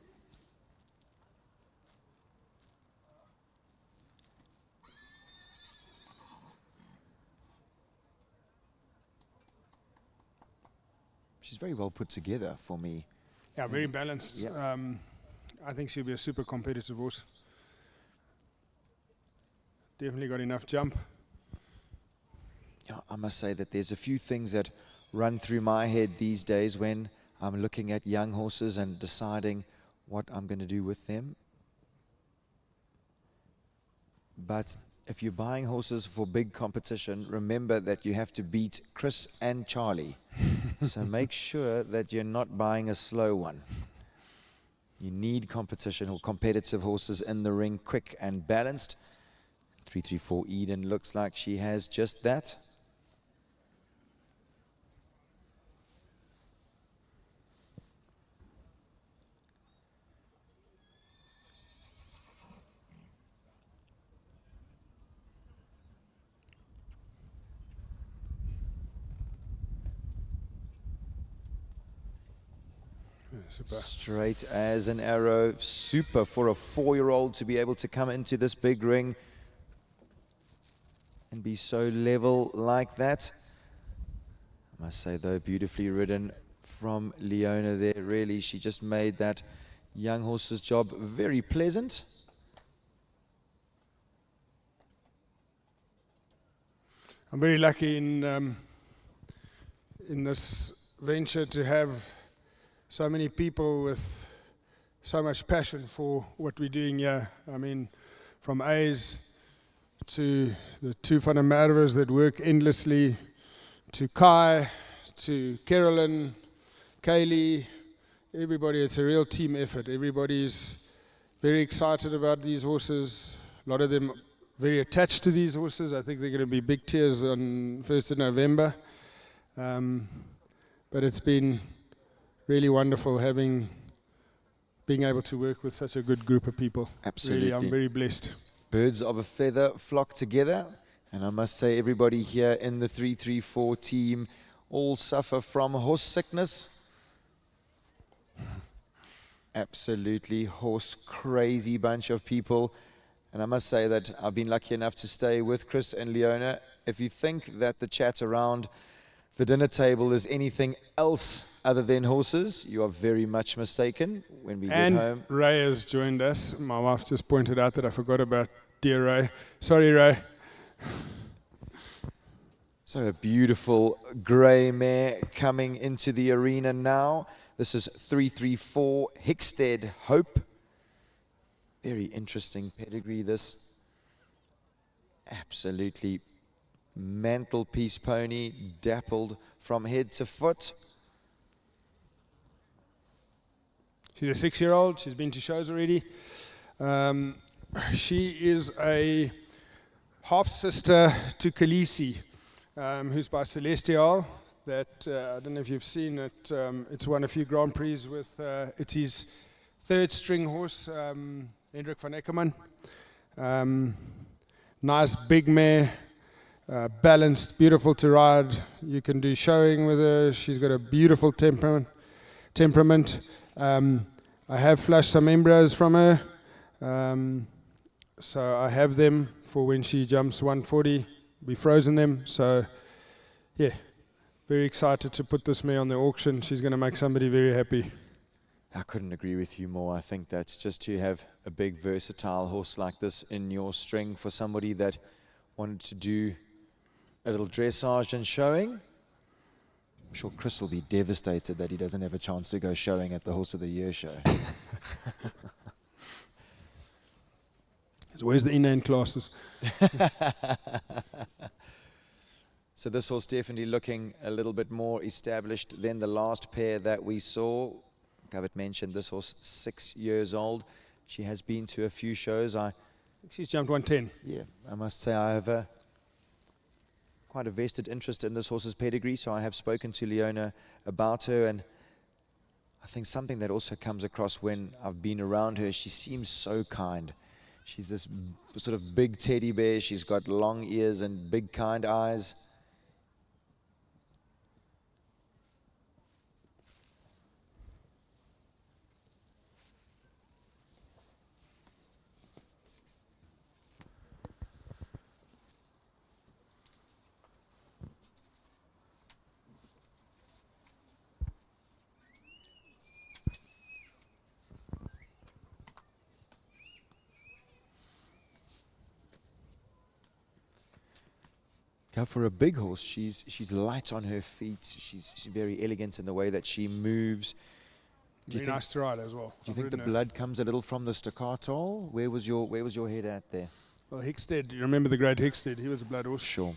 She's very well put together for me. Yeah, very balanced. Yeah. I think she'll be a super competitive horse. Definitely got enough jump. Yeah, I must say that there's a few things that run through my head these days when I'm looking at young horses and deciding what I'm going to do with them. But if you're buying horses for big competition, remember that you have to beat Chris and Charlie. So make sure that you're not buying a slow one. You need competition or competitive horses in the ring, quick and balanced. 334 Eden looks like she has just that. Super. Straight as an arrow. Super for a 4-year-old to be able to come into this big ring and be so level like that. I must say though, beautifully ridden from Leona there. Really, she just made that young horse's job very pleasant. I'm very lucky in this venture to have so many people with so much passion for what we're doing here. I mean, from A's to the two Van der Merwes that work endlessly, to Kai, to Carolyn, Kaylee, everybody, it's a real team effort. Everybody's very excited about these horses. A lot of them very attached to these horses. I think they're going to be big tiers on 1st of November. But it's been really wonderful being able to work with such a good group of people. Absolutely. Really, I'm very blessed. Birds of a feather flock together. And I must say, everybody here in the 334 team all suffer from horse sickness. Absolutely horse crazy bunch of people. And I must say that I've been lucky enough to stay with Chris and Leona. If you think that the chat around the dinner table is anything else other than horses, you are very much mistaken. When we get home, Ray has joined us. My wife just pointed out that I forgot about dear Ray. Sorry, Ray. So a beautiful grey mare coming into the arena now. This is 334 Hickstead Hope. Very interesting pedigree, this. Absolutely mantelpiece pony, dappled from head to foot. She's a 6-year-old. She's been to shows already. She is a half-sister to Khaleesi, who's by Celestial. That I don't know if you've seen it. It's won a few Grand Prix with it's his third string horse, Hendrik van Eckermann. Nice big mare. Balanced, beautiful to ride. You can do showing with her. She's got a beautiful temperament. I have flushed some embryos from her, so I have them for when she jumps 140. We frozen them, so yeah, very excited to put this mare on the auction. She's going to make somebody very happy. I couldn't agree with you more. I think that's just to have a big versatile horse like this in your string for somebody that wanted to do a little dressage and showing. I'm sure Chris will be devastated that he doesn't have a chance to go showing at the Horse of the Year show. Where's the inane classes? So this horse definitely looking a little bit more established than the last pair that we saw. Gavit mentioned this horse 6 years old. She has been to a few shows. She's jumped 110. Yeah, I must say I have quite a vested interest in this horse's pedigree, so I have spoken to Leona about her, and I think something that also comes across when I've been around her, she seems so kind. She's this sort of big teddy bear. She's got long ears and big kind eyes. For a big horse, she's light on her feet. She's very elegant in the way that she moves. Very nice to ride as well. Do you think the blood comes a little from the staccato? Where was your head at there? Well, Hickstead, you remember the great Hickstead? He was a blood horse. Sure.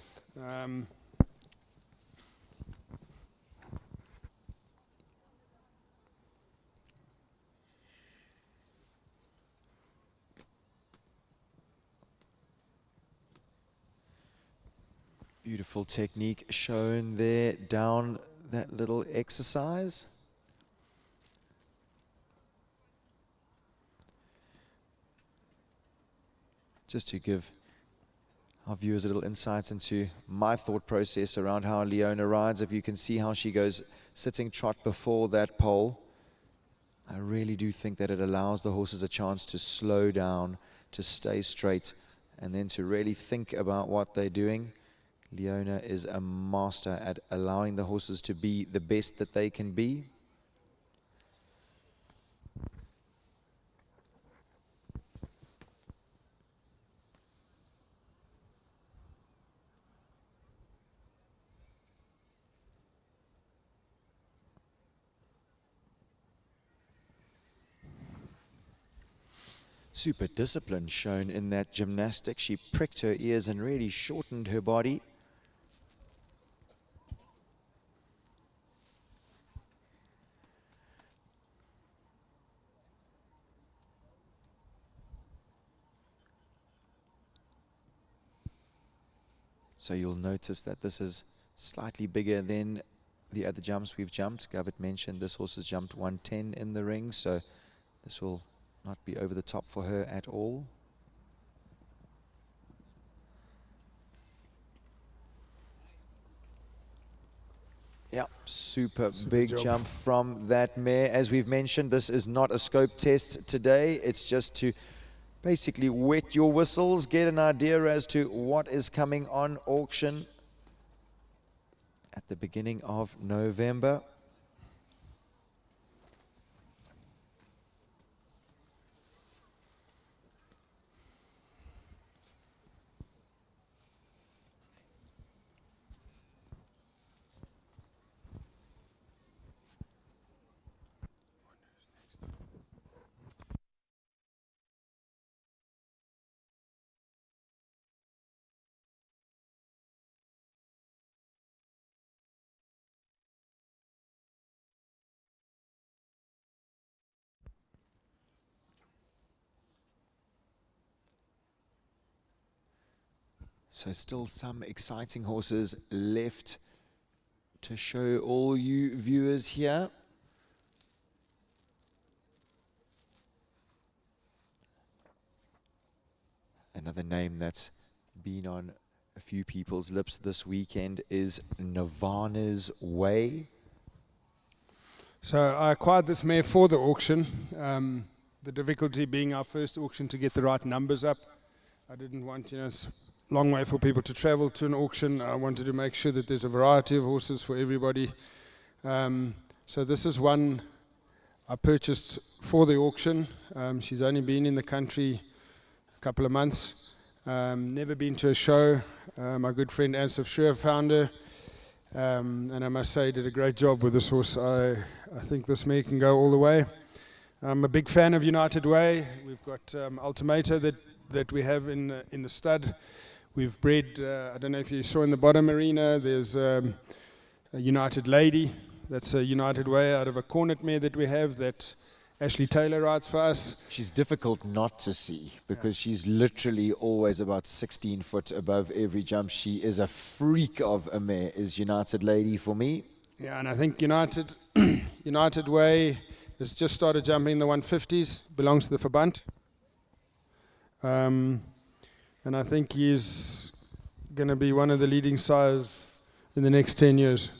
Beautiful technique shown there down that little exercise. Just to give our viewers a little insight into my thought process around how Leona rides. If you can see how she goes sitting trot before that pole, I really do think that it allows the horses a chance to slow down, to stay straight, and then to really think about what they're doing. Leona is a master at allowing the horses to be the best that they can be. Super discipline shown in that gymnastic. She pricked her ears and really shortened her body. So you'll notice that this is slightly bigger than the other jumps we've jumped. Govert mentioned this horse has jumped 110 in the ring, so this will not be over the top for her at all. Yeah, super big jump from that mare. As we've mentioned, this is not a scope test today. It's just to basically wet your whistles, get an idea as to what is coming on auction at the beginning of November. So still some exciting horses left to show all you viewers here. Another name that's been on a few people's lips this weekend is Nirvana's Way. So I acquired this mare for the auction. The difficulty being our first auction to get the right numbers up. I didn't want, it's a long way for people to travel to an auction. I wanted to make sure that there's a variety of horses for everybody. So this is one I purchased for the auction. She's only been in the country a couple of months. Never been to a show. My good friend Ansef Schur found her. And I must say, did a great job with this horse. I think this mare can go all the way. I'm a big fan of United Way. We've got Ultimato that we have in the stud. We've bred, I don't know if you saw in the bottom arena, there's a United Lady. That's a United Way out of a cornet mare that we have that Ashley Taylor rides for us. She's difficult not to see because she's literally always about 16 foot above every jump. She is a freak of a mare, is United Lady for me. Yeah, and I think United Way has just started jumping in the 150s, belongs to the Verband. And I think he's going to be one of the leading sires in the next 10 years.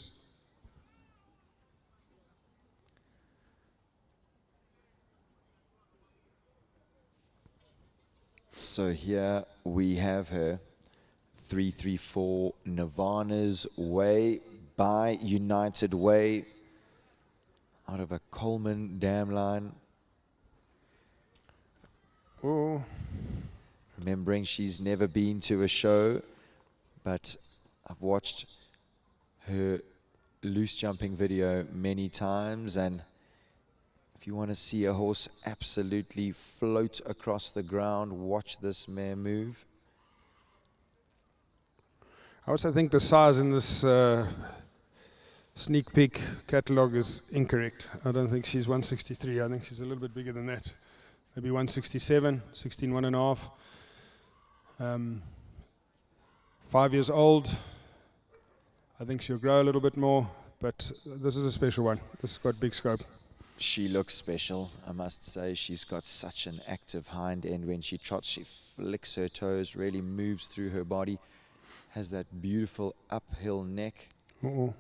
So here we have her, 334 Nirvana's Way by United Way, out of a Coleman dam line. Oh, Remembering she's never been to a show, but I've watched her loose jumping video many times, and if you want to see a horse absolutely float across the ground, watch this mare move. I also think the size in this sneak peek catalogue is incorrect. I don't think she's 163. I think she's a little bit bigger than that. Maybe 167, 16, 1.5. 5 years old. I think she'll grow a little bit more, but this is a special one. This has got big scope. She looks special, I must say. She's got such an active hind end. When she trots, she flicks her toes, really moves through her body, has that beautiful uphill neck. Uh-oh.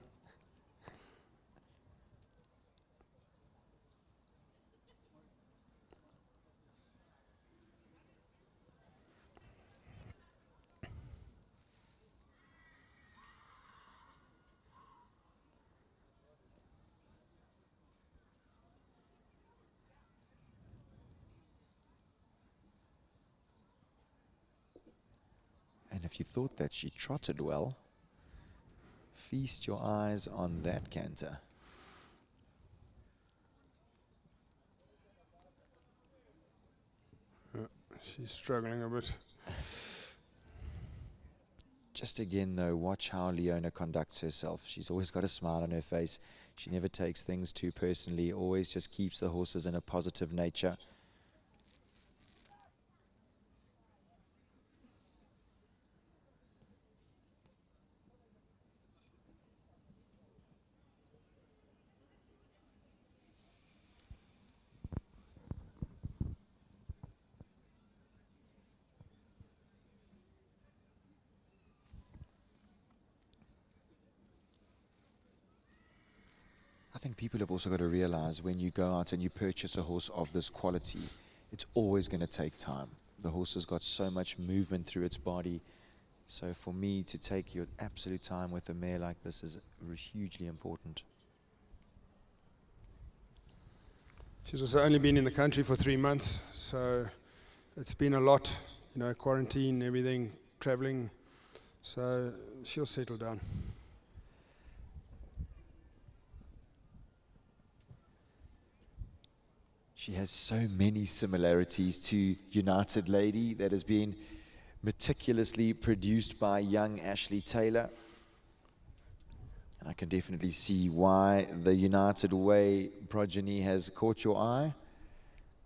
And if you thought that she trotted well, feast your eyes on that canter. She's struggling a bit. Just again, though, watch how Leona conducts herself. She's always got a smile on her face. She never takes things too personally, always just keeps the horses in a positive nature. think people have also got to realize when you go out and you purchase a horse of this quality, it's always going to take time. The horse has got so much movement through its body. So for me to take your absolute time with a mare like this is hugely important. She's also only been in the country for 3 months, so it's been a lot, quarantine, everything, traveling. So she'll settle down. She has so many similarities to United Lady that has been meticulously produced by young Ashley Taylor. And I can definitely see why the United Way progeny has caught your eye.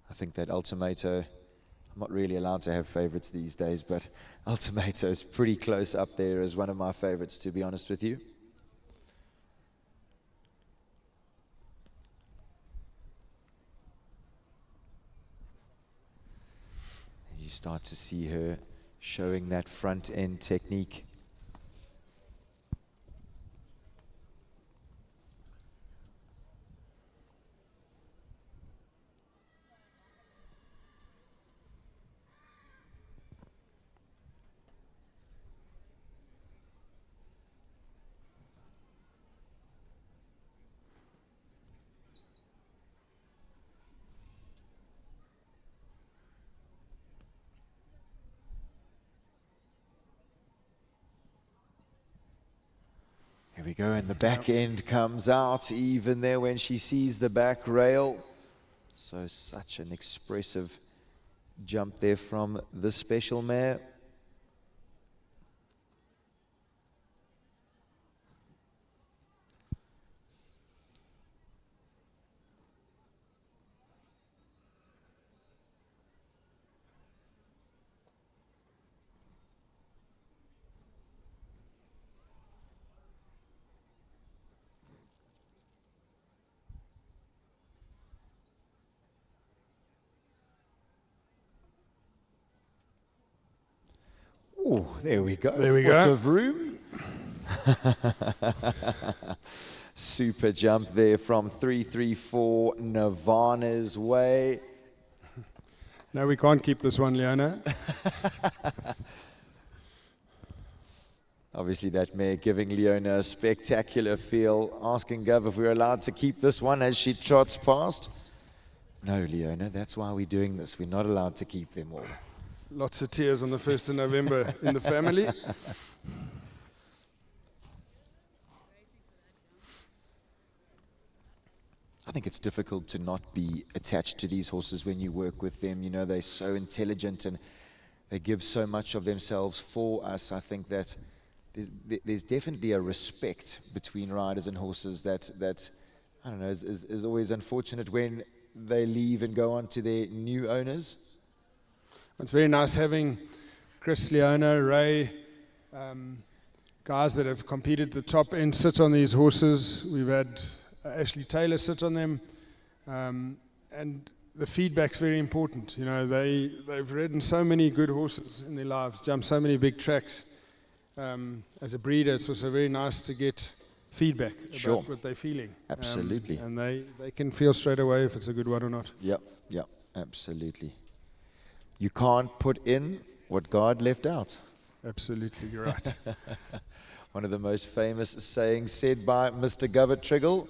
I think that Ultimato, I'm not really allowed to have favorites these days, but Ultimato is pretty close up there as one of my favorites, to be honest with you. You start to see her showing that front end technique. Here we go, and the back end comes out even there when she sees the back rail. So such an expressive jump there from the special mare. Oh, there we go. There we Lots go. of room. Super jump there from 334 Nirvana's Way. No, we can't keep this one, Leona. Obviously that mare giving Leona a spectacular feel. Asking Gov if we're allowed to keep this one as she trots past. No, Leona, that's why we're doing this. We're not allowed to keep them all. Lots of tears on the 1st of November in the family. I think it's difficult to not be attached to these horses when you work with them. You know, they're so intelligent and they give so much of themselves for us. I think that there's definitely a respect between riders and horses that I don't know, is always unfortunate when they leave and go on to their new owners. It's very nice having Chris, Leona, Ray, guys that have competed at the top end sit on these horses. We've had Ashley Taylor sit on them, and the feedback's very important. You know, they've ridden so many good horses in their lives, jumped so many big tracks. As a breeder, it's also very nice to get feedback about what they're feeling. Absolutely. And they can feel straight away if it's a good one or not. Yep, absolutely. You can't put in what God left out. Absolutely, you're right. One of the most famous sayings said by Mr. Govert Triggle.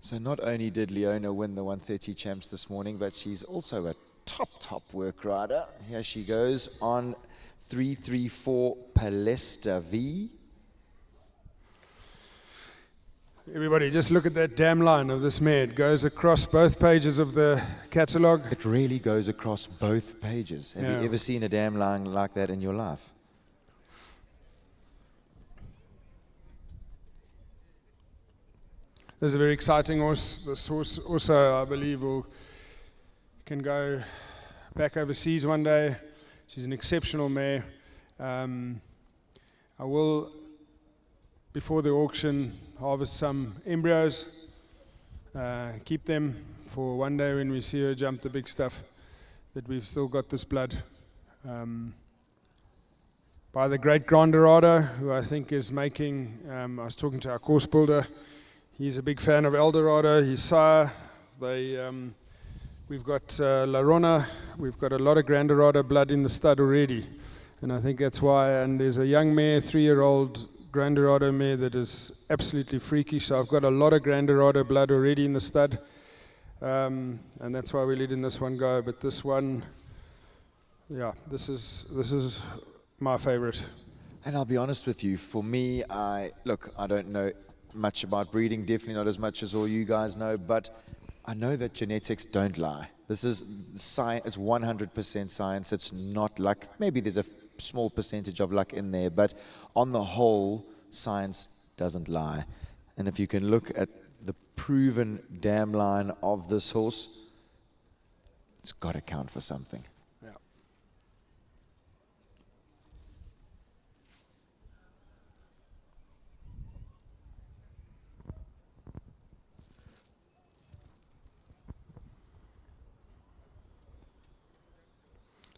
So not only did Leona win the 130 champs this morning, but she's also a top work rider. Here she goes on 334 Palesta V. Everybody, just look at that damn line of this mare. It goes across both pages of the catalogue. It really goes across both pages. Have you ever seen a damn line like that in your life? This is a very exciting horse. This horse also, I believe, can go back overseas one day. She's an exceptional mare. I will, before the auction, harvest some embryos, keep them for one day when we see her jump the big stuff, that we've still got this blood. by the great Grand Dorado, who I think is making, I was talking to our course builder, he's a big fan of Eldorado, his sire. We've got La Rona, we've got a lot of Grand Dorado blood in the stud already. And I think that's why, and there's a young mare, 3-year-old Grand Dorado mare that is absolutely freakish. So I've got a lot of Grand Dorado blood already in the stud. And that's why we're letting this one go. But this one, yeah, this is my favorite. And I'll be honest with you, for me, I don't know much about breeding, definitely not as much as all you guys know, but I know that genetics don't lie. This is science, it's 100% science, it's not luck. Maybe there's a small percentage of luck in there, but on the whole, science doesn't lie. And if you can look at the proven dam line of this horse, it's got to count for something. Yeah.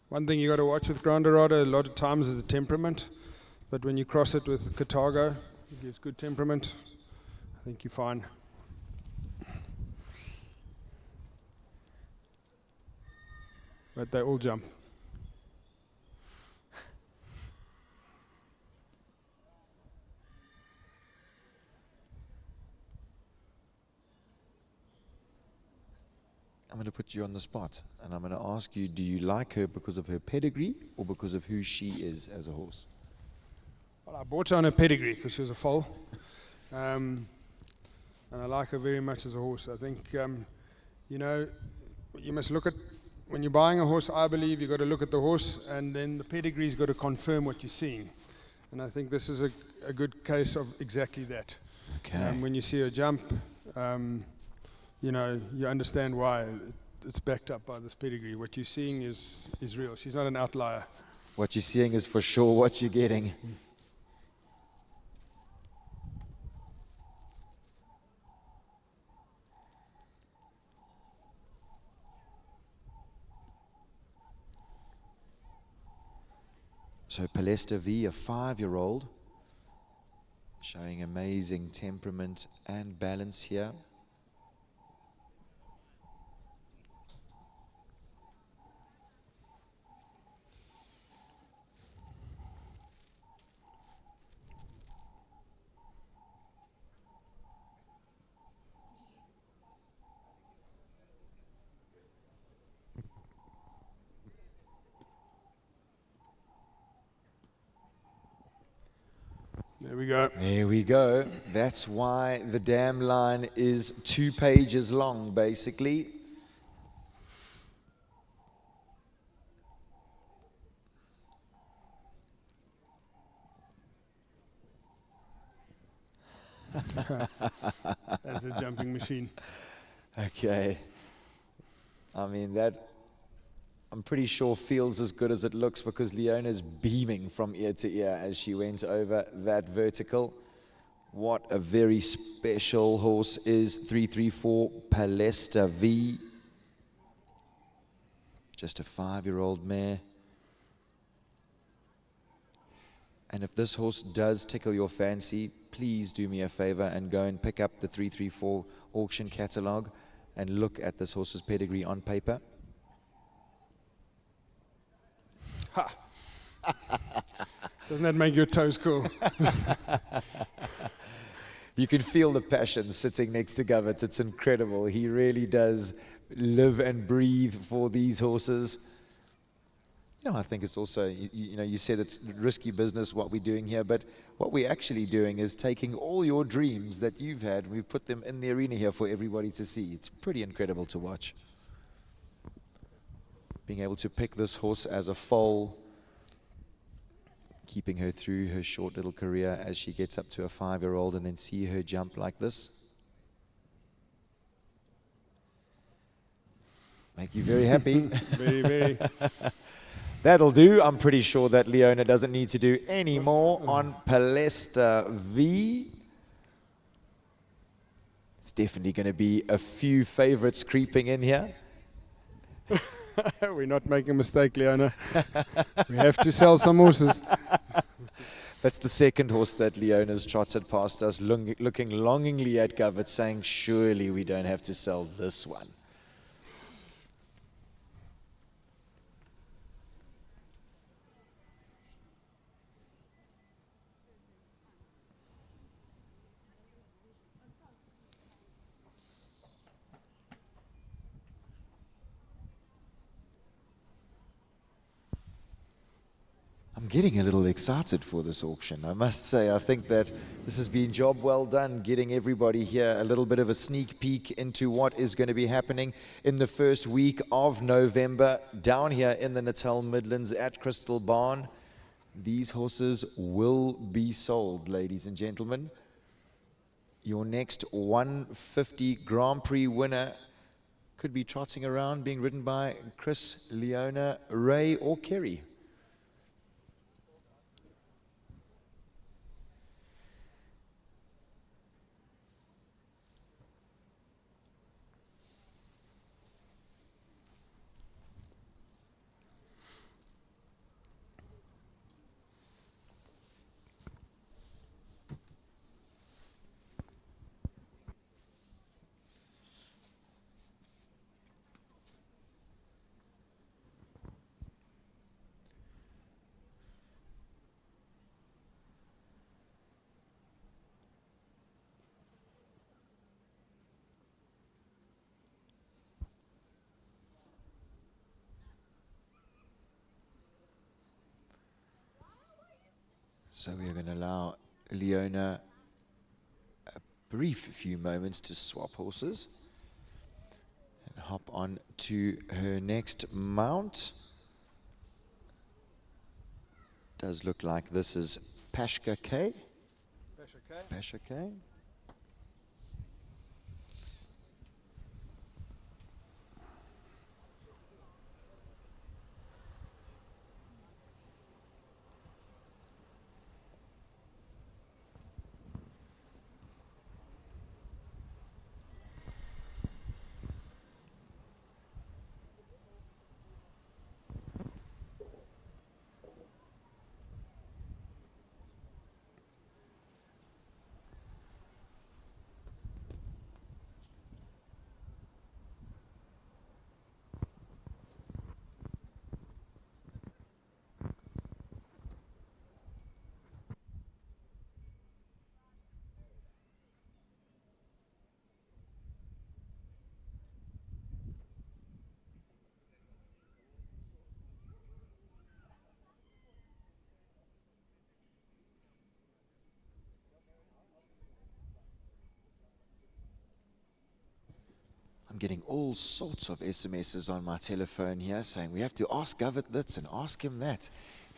One thing you got to watch with Grand Dorado a lot of times is the temperament, but when you cross it with Cartago, it gives good temperament. I think you're fine. But they all jump. I'm going to put you on the spot, and I'm going to ask you, do you like her because of her pedigree or because of who she is as a horse? Well, I bought her on her pedigree because she was a foal. And I like her very much as a horse. I think, you must look at, when you're buying a horse, I believe you've got to look at the horse, and then the pedigree's got to confirm what you're seeing. And I think this is a good case of exactly that. Okay. When you see her jump, you understand why it's backed up by this pedigree. What you're seeing is real. She's not an outlier. What you're seeing is for sure what you're getting. So Palesta V, a 5-year-old, showing amazing temperament and balance here. There we go. There we go. That's why the dam line is 2 pages long, basically. That's a jumping machine. Okay. I mean, that, I'm pretty sure feels as good as it looks because Leona's beaming from ear to ear as she went over that vertical. What a very special horse is 334 Palesta V. Just a 5-year-old mare. And if this horse does tickle your fancy, please do me a favor and go and pick up the 334 auction catalogue and look at this horse's pedigree on paper. Ha! Doesn't that make your toes cool? You can feel the passion sitting next to Govett. It's incredible. He really does live and breathe for these horses. I think it's also, you said it's risky business what we're doing here, but what we're actually doing is taking all your dreams that you've had and we've put them in the arena here for everybody to see. It's pretty incredible to watch. Being able to pick this horse as a foal, keeping her through her short little career as she gets up to a 5-year-old and then see her jump like this. Make you very happy. Very, very. That'll do. I'm pretty sure that Leona doesn't need to do any more on Palesta V. It's definitely going to be a few favorites creeping in here. We're not making a mistake, Leona. We have to sell some horses. That's the second horse that Leona's trotted past us, looking longingly at Govert, saying, surely we don't have to sell this one. I'm getting a little excited for this auction, I must say. I think that this has been job well done, getting everybody here a little bit of a sneak peek into what is going to be happening in the first week of November down here in the Natal Midlands at Crystal Barn. These horses will be sold, ladies and gentlemen. Your next 150 Grand Prix winner could be trotting around, being ridden by Chris, Leona, Ray, or Kerry. So we are going to allow Leona a brief few moments to swap horses and hop on to her next mount. Does look like this is Pashka K. Pasha K. I'm getting all sorts of SMSs on my telephone here saying we have to ask Govert this and ask him that.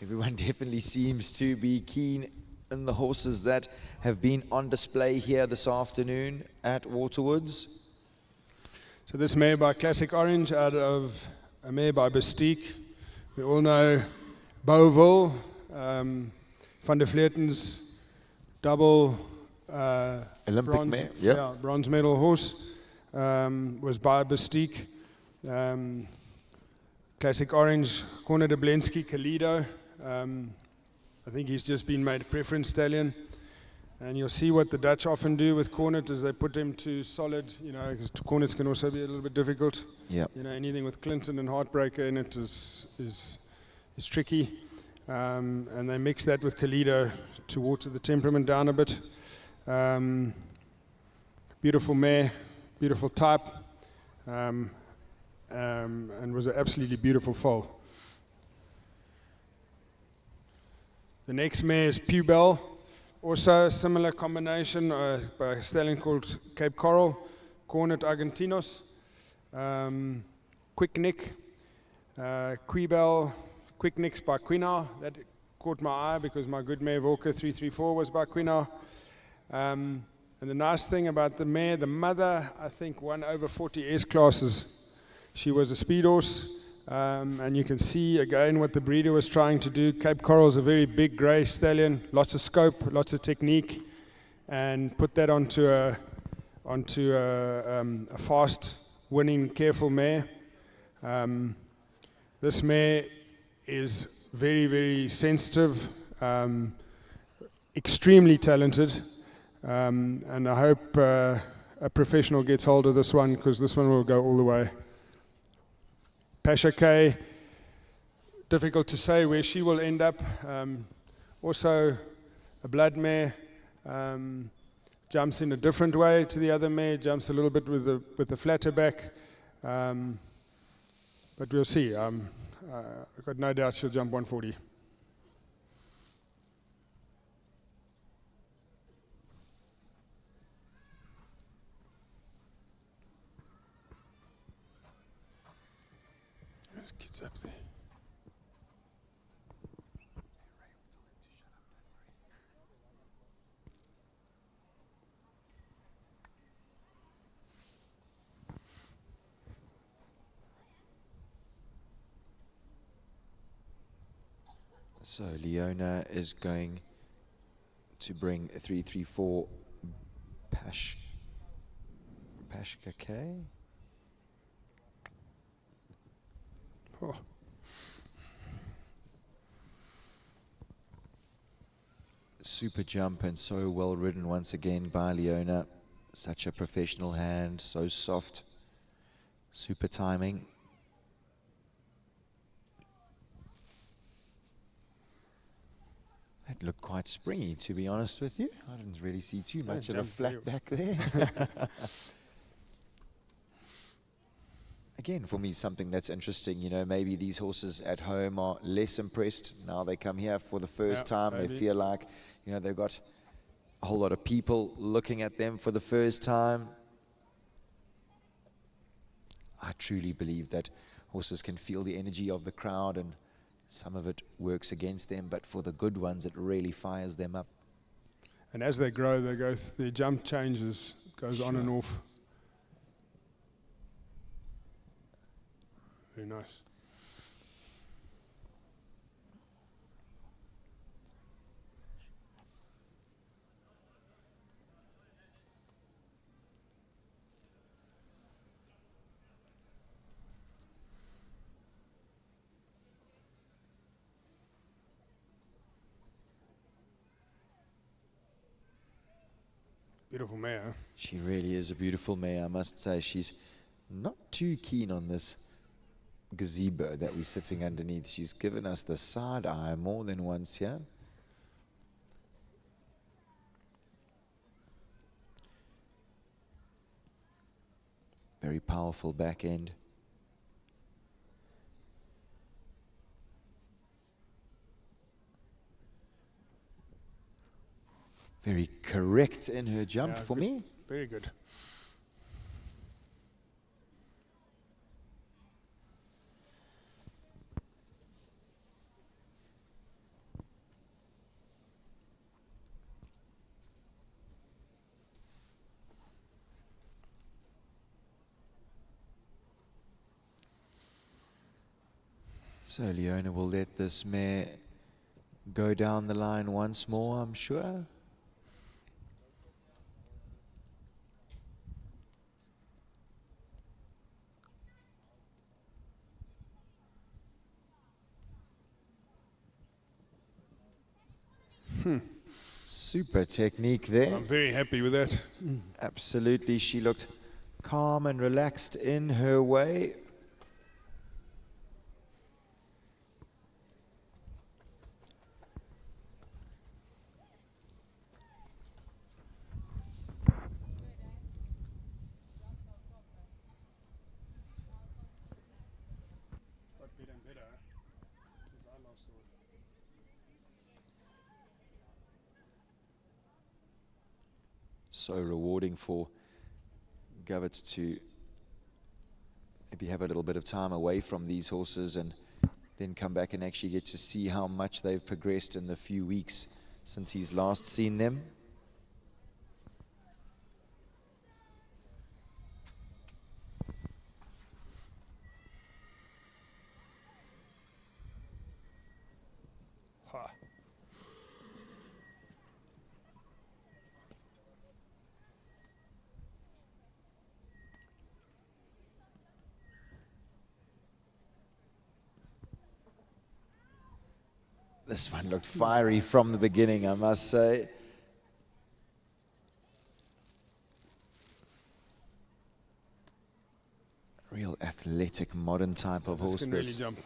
Everyone definitely seems to be keen in the horses that have been on display here this afternoon at Waterwoods. So this mare by Classic Orange out of a mare by Bestique. We all know Beauville, Van der Vleeten's double Olympic bronze, mare, yeah. bronze medal horse. Was by Bestique. Classic Orange, Corner de Blensky, Kalido. I think he's just been made a preference stallion. And you'll see what the Dutch often do with Cornet is they put him to solid, because Cornets can also be a little bit difficult. Yeah. Anything with Clinton and Heartbreaker in it is tricky. And they mix that with Kalido to water the temperament down a bit. Beautiful mare. Beautiful type, and was an absolutely beautiful foal. The next mare is Pubel, also a similar combination by a stallion called Cape Coral, Cornet Argentinos, Quick Nick, Quibel, Quick Nicks by Quinau. That caught my eye because my good mare Volker 334 was by Quinau. And the nice thing about the mare, the mother, I think, won over 40 S-classes. She was a speed horse, and you can see, again, what the breeder was trying to do. Cape Coral is a very big grey stallion, lots of scope, lots of technique, and put that onto a fast, winning, careful mare. This mare is very, very sensitive, extremely talented, and I hope a professional gets hold of this one, because this one will go all the way. Pasha K, difficult to say where she will end up. Also a blood mare, jumps in a different way to the other mare, jumps a little bit with the flatter back, but we'll see. I've got no doubt she'll jump 140. There's kids up there. So Leona is going to bring 334 Pashka K. Oh. Super jump, and so well ridden once again by Leona. Such a professional hand, so soft. Super timing. That looked quite springy, to be honest with you. I didn't really see too much of a flat back there. Again, for me, something that's interesting, you know, maybe these horses at home are less impressed. Now they come here for the first time. Maybe. They feel like, you know, they've got a whole lot of people looking at them for the first time. I truly believe that horses can feel the energy of the crowd, and some of it works against them, but for the good ones, it really fires them up. And as they grow, their jump changes, goes on and off. Very nice. Beautiful mare. Huh? She really is a beautiful mare, I must say. She's not too keen on this gazebo that we're sitting underneath. She's given us the side eye more than once here. Very powerful back end. Very correct in her jump for me. Very good. So Leona will let this mare go down the line once more, I'm sure. Super technique there. I'm very happy with that. Absolutely, she looked calm and relaxed in her way. So rewarding for Govitz to maybe have a little bit of time away from these horses and then come back and actually get to see how much they've progressed in the few weeks since he's last seen them. This one looked fiery from the beginning, I must say. Real athletic, modern type of horse. Can really jump.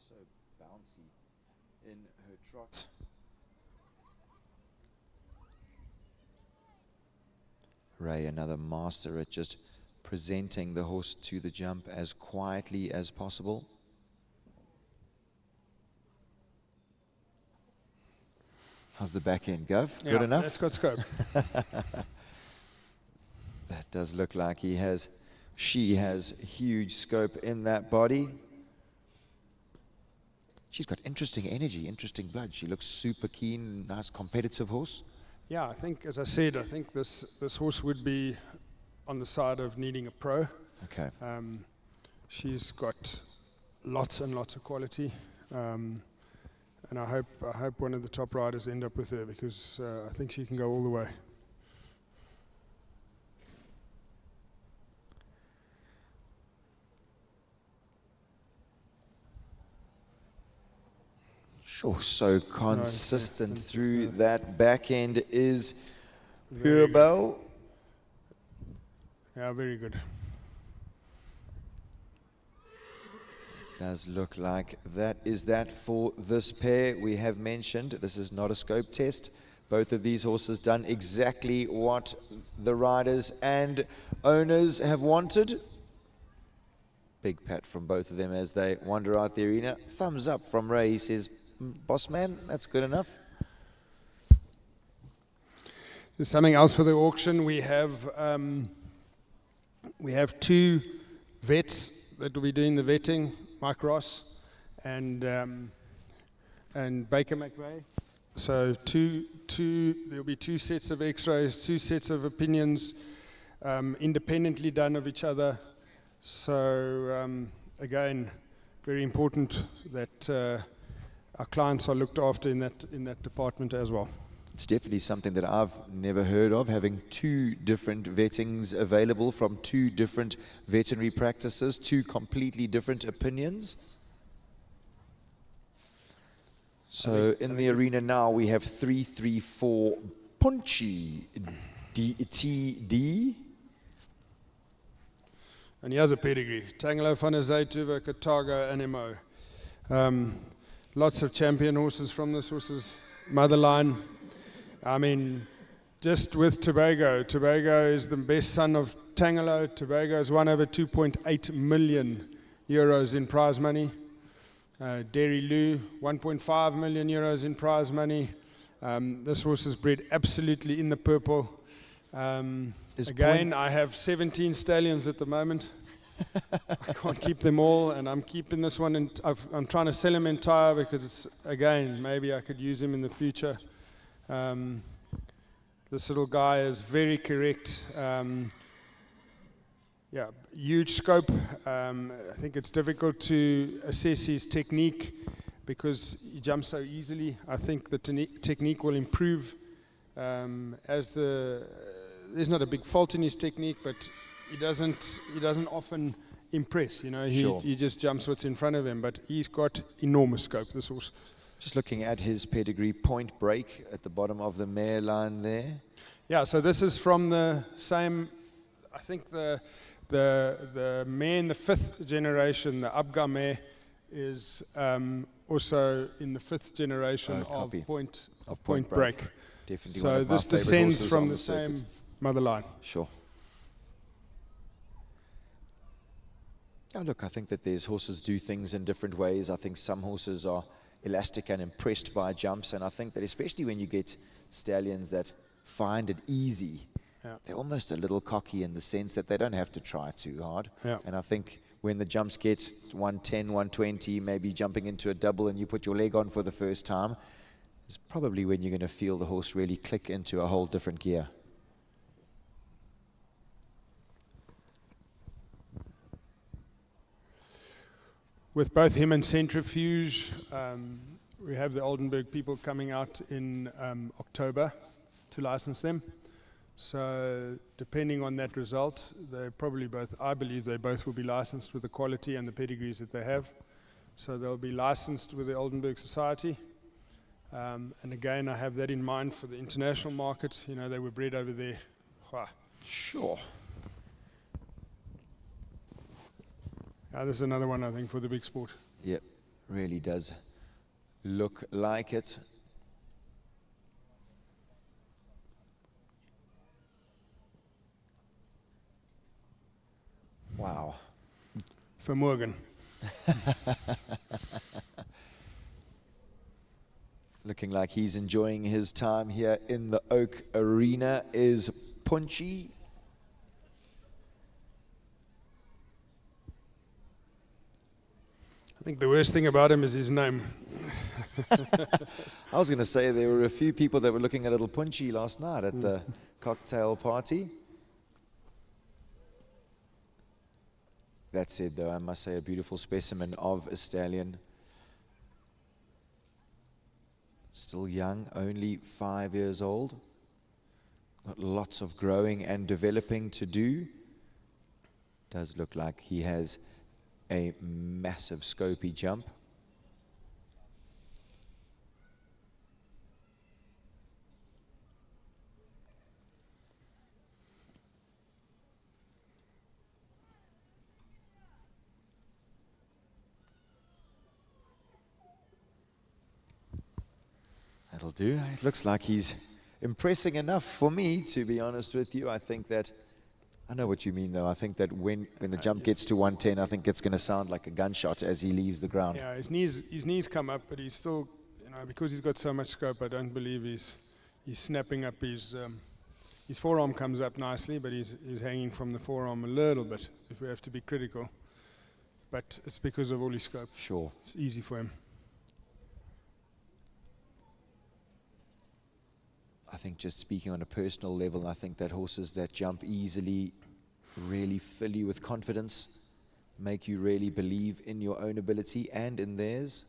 So bouncy in her trot. Ray, another master at just presenting the horse to the jump as quietly as possible. How's the back end, Gov? Yeah, good enough? That's got scope. That does look like she has huge scope in that body. She's got interesting energy, interesting blood. She looks super keen, nice competitive horse. Yeah, I think, as I said, I think this horse would be on the side of needing a pro. Okay. She's got lots and lots of quality, and I hope one of the top riders end up with her, because I think she can go all the way. Sure, so consistent through that back end is Purebo. Yeah, very good. Does look like that is that for this pair. We have mentioned this is not a scope test. Both of these horses done exactly what the riders and owners have wanted. Big pat from both of them as they wander out the arena. Thumbs up from Ray. He says, boss man, that's good enough. There's something else for the auction. We have two vets that will be doing the vetting, Mike Ross and Baker McVeigh. So there'll be two sets of x-rays, two sets of opinions, independently done of each other. So again, very important that our clients are looked after in that department as well. It's definitely something that I've never heard of, having two different vettings available from two different veterinary practices, two completely different opinions. So in the arena now we have 334 Punchy TD. And he has a pedigree. Tangelo van der Zaytuva, Katago, and MO. Lots of champion horses from this horse's mother line. I mean, just with Tobago is the best son of Tangelo. Tobago has won over 2.8 million euros in prize money. Derry Lou, 1.5 million euros in prize money. This horse is bred absolutely in the purple. Again, I have 17 stallions at the moment. I can't keep them all, and I'm keeping this one, and I'm trying to sell him entire because, again, maybe I could use him in the future. This little guy is very correct. Yeah, huge scope. I think it's difficult to assess his technique because he jumps so easily. I think the technique will improve as there's not a big fault in his technique, but he doesn't often impress. You know, he just jumps what's in front of him. But he's got enormous scope, this horse. Just looking at his pedigree, Point Break at the bottom of the mare line there. Yeah, so this is from the same. I think the mare in the 5th generation, the Abga mare, is also in the 5th generation of Point Break. Definitely. So this descends from the same mother line. Sure. Oh, look, I think that there's horses do things in different ways. I think some horses are elastic and impressed by jumps, and I think that especially when you get stallions that find it easy, they're almost a little cocky in the sense that they don't have to try too hard. And I think when the jumps get 110, 120, maybe jumping into a double and you put your leg on for the first time, is probably when you're going to feel the horse really click into a whole different gear. With both him and Centrifuge, we have the Oldenburg people coming out in October to license them. So depending on that result, they probably both, I believe they both will be licensed with the quality and the pedigrees that they have. So they'll be licensed with the Oldenburg Society. And again, I have that in mind for the international market. You know, they were bred over there. Sure. This is another one, I think, for the big sport. Yep, really does look like it. Wow. For Morgan. Looking like he's enjoying his time here in the Oak Arena is Punchy. I think the worst thing about him is his name. I was going to say there were a few people that were looking at little Punchy last night at the cocktail party. That said, though, I must say a beautiful specimen of a stallion. Still young, only 5 years old. Got lots of growing and developing to do. Does look like he has a massive scopy jump. That'll do. It looks like he's impressing enough for me, to be honest with you. I think that, I know what you mean though. I think that when the jump gets to 110, I think it's going to sound like a gunshot as he leaves the ground. Yeah, his knees come up, but he's still, you know, because he's got so much scope, I don't believe he's snapping up his forearm comes up nicely, but he's hanging from the forearm a little bit, if we have to be critical. But it's because of all his scope. Sure. It's easy for him. I think just speaking on a personal level, I think that horses that jump easily really fill you with confidence, make you really believe in your own ability and in theirs.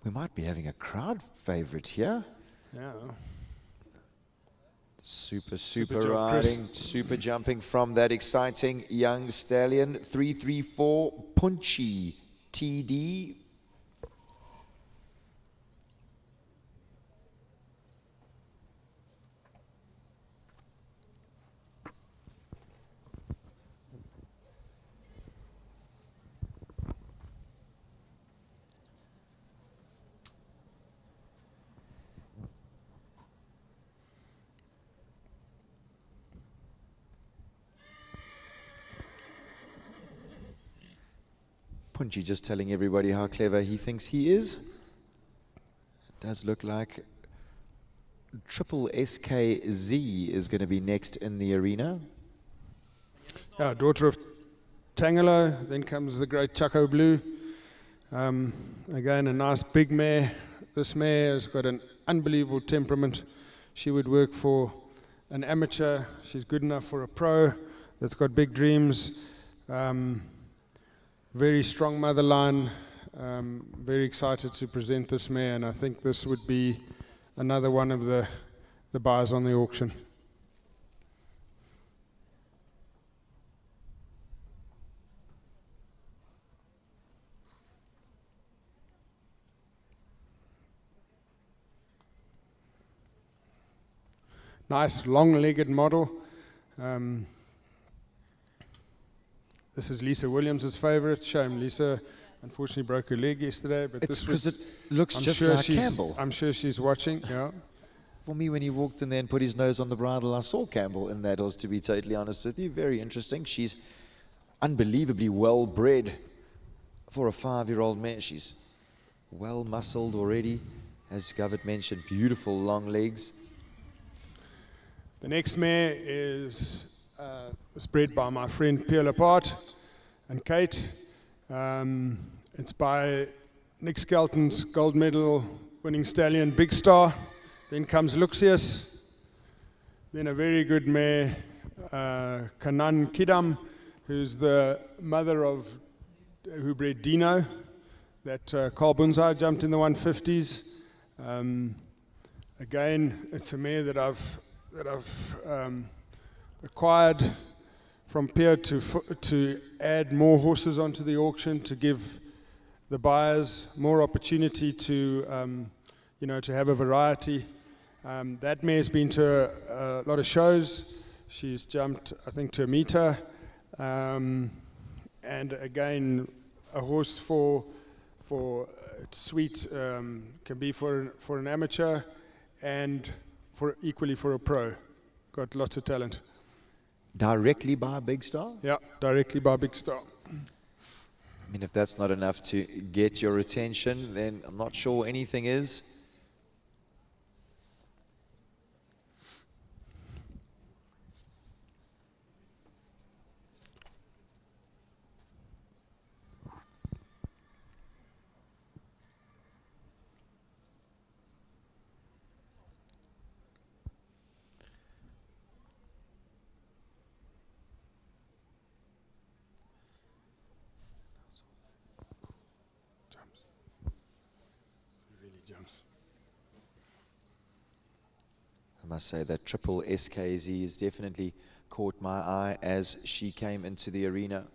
We might be having a crowd favorite here. Yeah. Super Super jump, riding, super jumping from that exciting young stallion. 334 Punchy TD. Punchy just telling everybody how clever he thinks he is. It does look like Triple SKZ is going to be next in the arena. Yeah, daughter of Tangelo. Then comes the great Chaco Blue. Again, a nice big mare. This mare has got an unbelievable temperament. She would work for an amateur. She's good enough for a pro that's got big dreams. Very strong mother line. Very excited to present this mare, and I think this would be another one of the buys on the auction. Nice long-legged model. This is Lisa Williams' favorite. Shame Lisa Unfortunately, broke her leg yesterday. But It's this was, because it looks I'm just sure like she's, Campbell. I'm sure she's watching. Yeah. For me, when he walked in there and put his nose on the bridle, I saw Campbell in that horse, to be totally honest with you. Very interesting. She's unbelievably well bred for a 5-year-old mare. She's well muscled already. As Govert mentioned, beautiful long legs. The next mare was bred by my friend Pierre Laporte and Kate. It's by Nick Skelton's gold medal winning stallion, Big Star. Then comes Luxius. Then a very good mare, Kanan Kidam, who's the mother of who bred Dino, that Carl Bunzai jumped in the 150s. Again, it's a mare that I've acquired from Pierre to add more horses onto the auction, to give the buyers more opportunity to to have a variety. That mare's been to a lot of shows. She's jumped, I think, to a meter. And again, a horse for it's sweet, can be for an amateur and equally for a pro. Got lots of talent. Directly by Big Star? Yeah, directly by Big Star. I mean, if that's not enough to get your attention, then I'm not sure anything is. I must say that triple SKZ has definitely caught my eye as she came into the arena.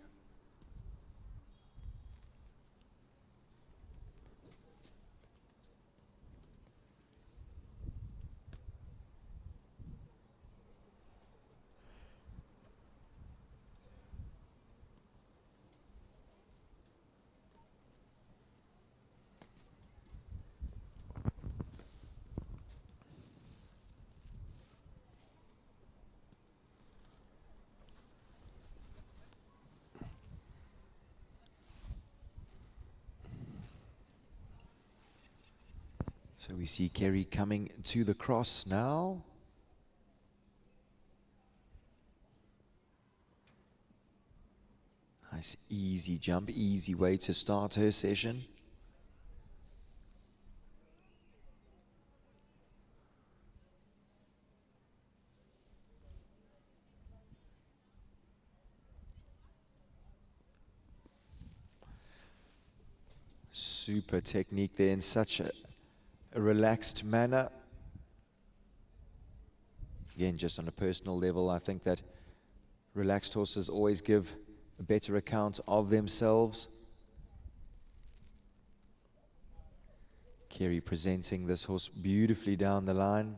So we see Kerry coming to the cross now. Nice easy jump, easy way to start her session. Super technique there in such a relaxed manner. Again, just on a personal level, I think that relaxed horses always give a better account of themselves. Kerry presenting this horse beautifully down the line.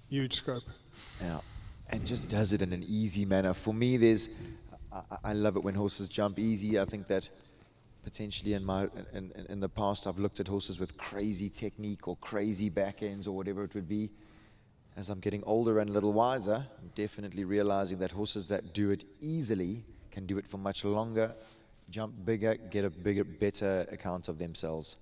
Huge scope. Yeah, and just does it in an easy manner. For me, I love it when horses jump easy. I think that potentially in the past I've looked at horses with crazy technique or crazy back ends or whatever it would be. As I'm getting older and a little wiser, I'm definitely realizing that horses that do it easily can do it for much longer, jump bigger, get a better account of themselves.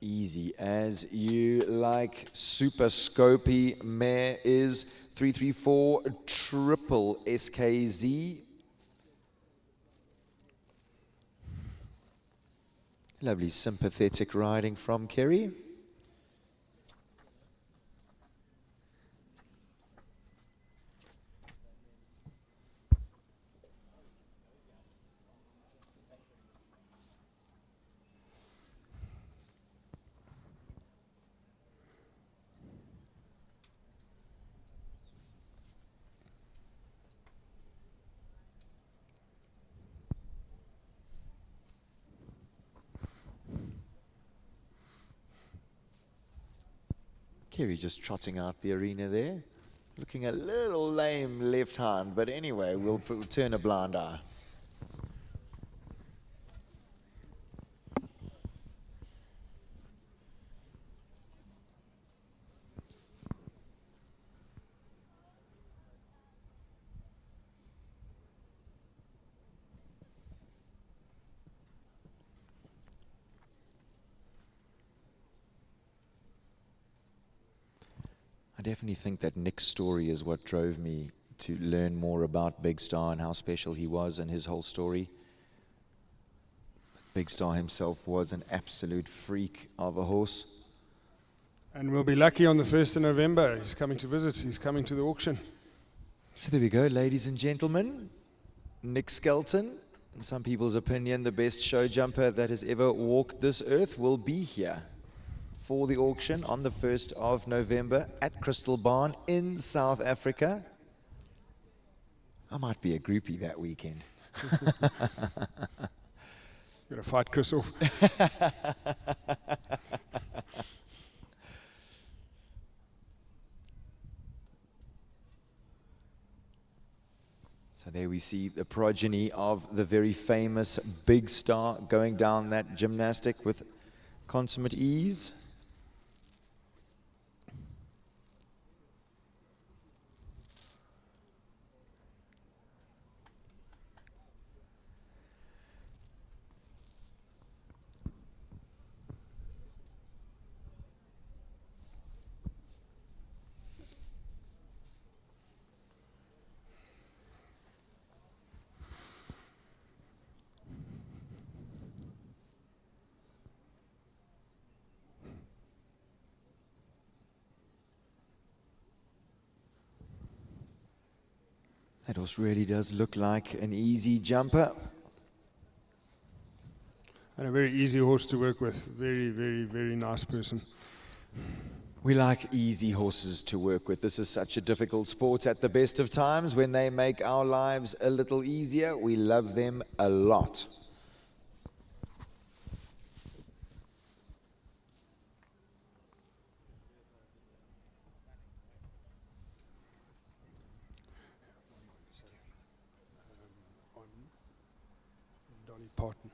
Easy as you like. Super Scopy mare is 334 triple SKZ. Lovely sympathetic riding from Kerry. Kerry just trotting out the arena there. Looking a little lame left hand, but anyway, we'll turn a blind eye. I definitely think that Nick's story is what drove me to learn more about Big Star and how special he was and his whole story. Big Star himself was an absolute freak of a horse. And we'll be lucky on the 1st of November. He's coming to visit. He's coming to the auction. So there we go, ladies and gentlemen. Nick Skelton, in some people's opinion, the best show jumper that has ever walked this earth, will be here for the auction on the 1st of November at Crystal Barn in South Africa. I might be a groupie that weekend. You're going to fight Chris off. So there we see the progeny of the very famous Big Star going down that gymnastic with consummate ease. That horse really does look like an easy jumper. And a very easy horse to work with. Very, very, very nice person. We like easy horses to work with. This is such a difficult sport at the best of times. When they make our lives a little easier, we love them a lot. Parton.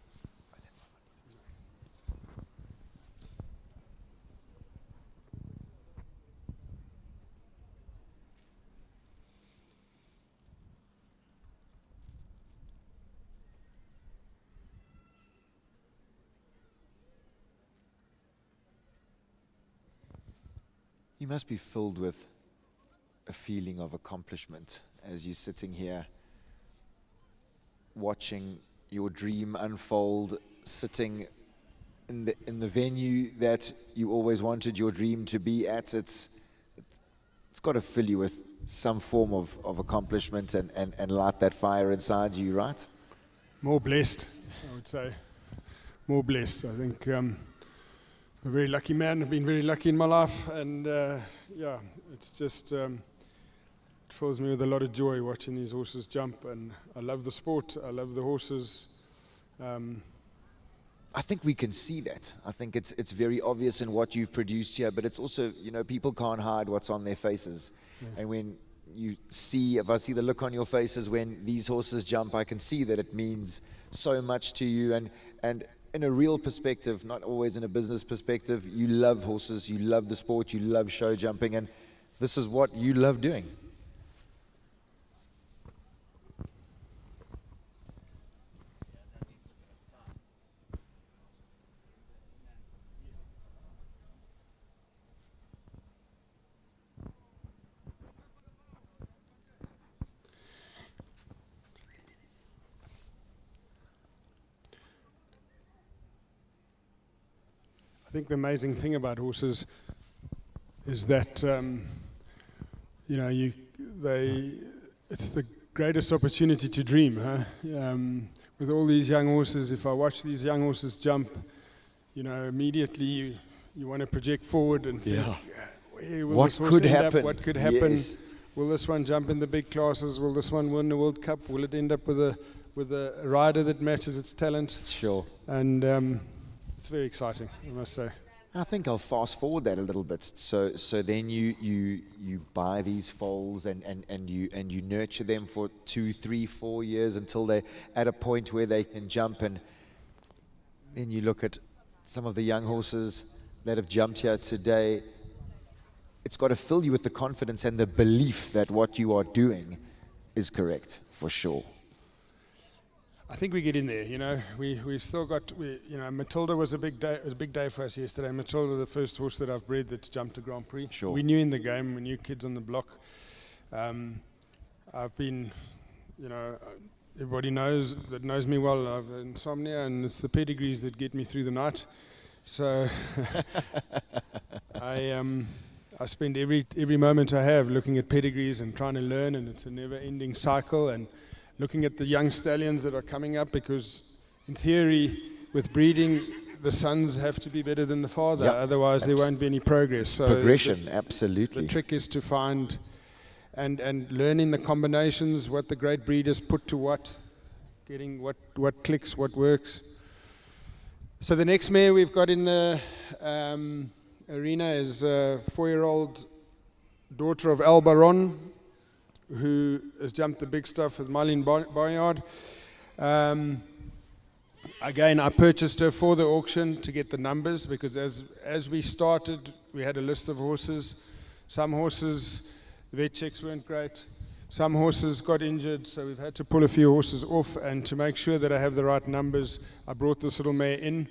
You must be filled with a feeling of accomplishment as you're sitting here watching your dream unfold, sitting in the venue that you always wanted your dream to be at. It's got to fill you with some form of accomplishment and light that fire inside you, right? More blessed, I would say. More blessed. I think I'm a very lucky man. I've been very lucky in my life, and yeah, it's just it fills me with a lot of joy watching these horses jump. And I love the sport. I love the horses. I think we can see that. I think it's very obvious in what you've produced here, but it's also, you know, people can't hide what's on their faces. Yeah. And when if I see the look on your faces when these horses jump, I can see that it means so much to you. And in a real perspective, not always in a business perspective, you love horses, you love the sport, you love show jumping, and this is what you love doing. I think the amazing thing about horses is that it's the greatest opportunity to dream, huh? With all these young horses, if I watch these young horses jump, you know, immediately you want to project forward and think, where will what this horse could end happen? Up? What could happen? Yes. Will this one jump in the big classes? Will this one win the World Cup? Will it end up with a rider that matches its talent? Sure. And it's very exciting, I must say. And I think I'll fast forward that a little bit. So then you buy these foals and you nurture them for 2, 3, 4 years until they're at a point where they can jump. And then you look at some of the young horses that have jumped here today. It's got to fill you with the confidence and the belief that what you are doing is correct, for sure. I think we get in there. You know, we've still got. Matilda was a big day. It was a big day for us yesterday. Matilda, the first horse that I've bred that's jumped a Grand Prix. Sure. We knew in the game. We knew kids on the block. I've been, everybody knows me well. I've insomnia, and it's the pedigrees that get me through the night. So I spend every moment I have looking at pedigrees and trying to learn, and it's a never-ending cycle. And looking at the young stallions that are coming up, because in theory, with breeding, the sons have to be better than the father, otherwise there won't be any progress. So progression, absolutely. The trick is to find and learning the combinations, what the great breeders put to what, getting what clicks, what works. So the next mare we've got in the arena is a 4-year-old daughter of Al Baron, who has jumped the big stuff with Marlene Barnyard. Again, I purchased her for the auction to get the numbers, because as we started, we had a list of horses. Some horses, the vet checks weren't great. Some horses got injured, so we've had to pull a few horses off. And to make sure that I have the right numbers, I brought this little mare in.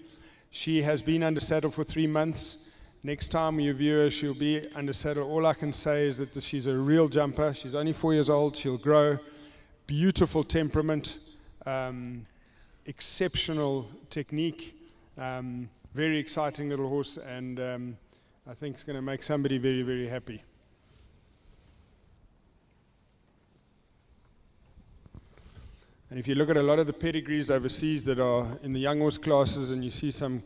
She has been under saddle for 3 months. Next time you view her, she'll be under saddle. All I can say is that she's a real jumper. She's only 4 years old. She'll grow. Beautiful temperament. Exceptional technique. Very exciting little horse. And I think it's going to make somebody very, very happy. And if you look at a lot of the pedigrees overseas that are in the young horse classes, and you see some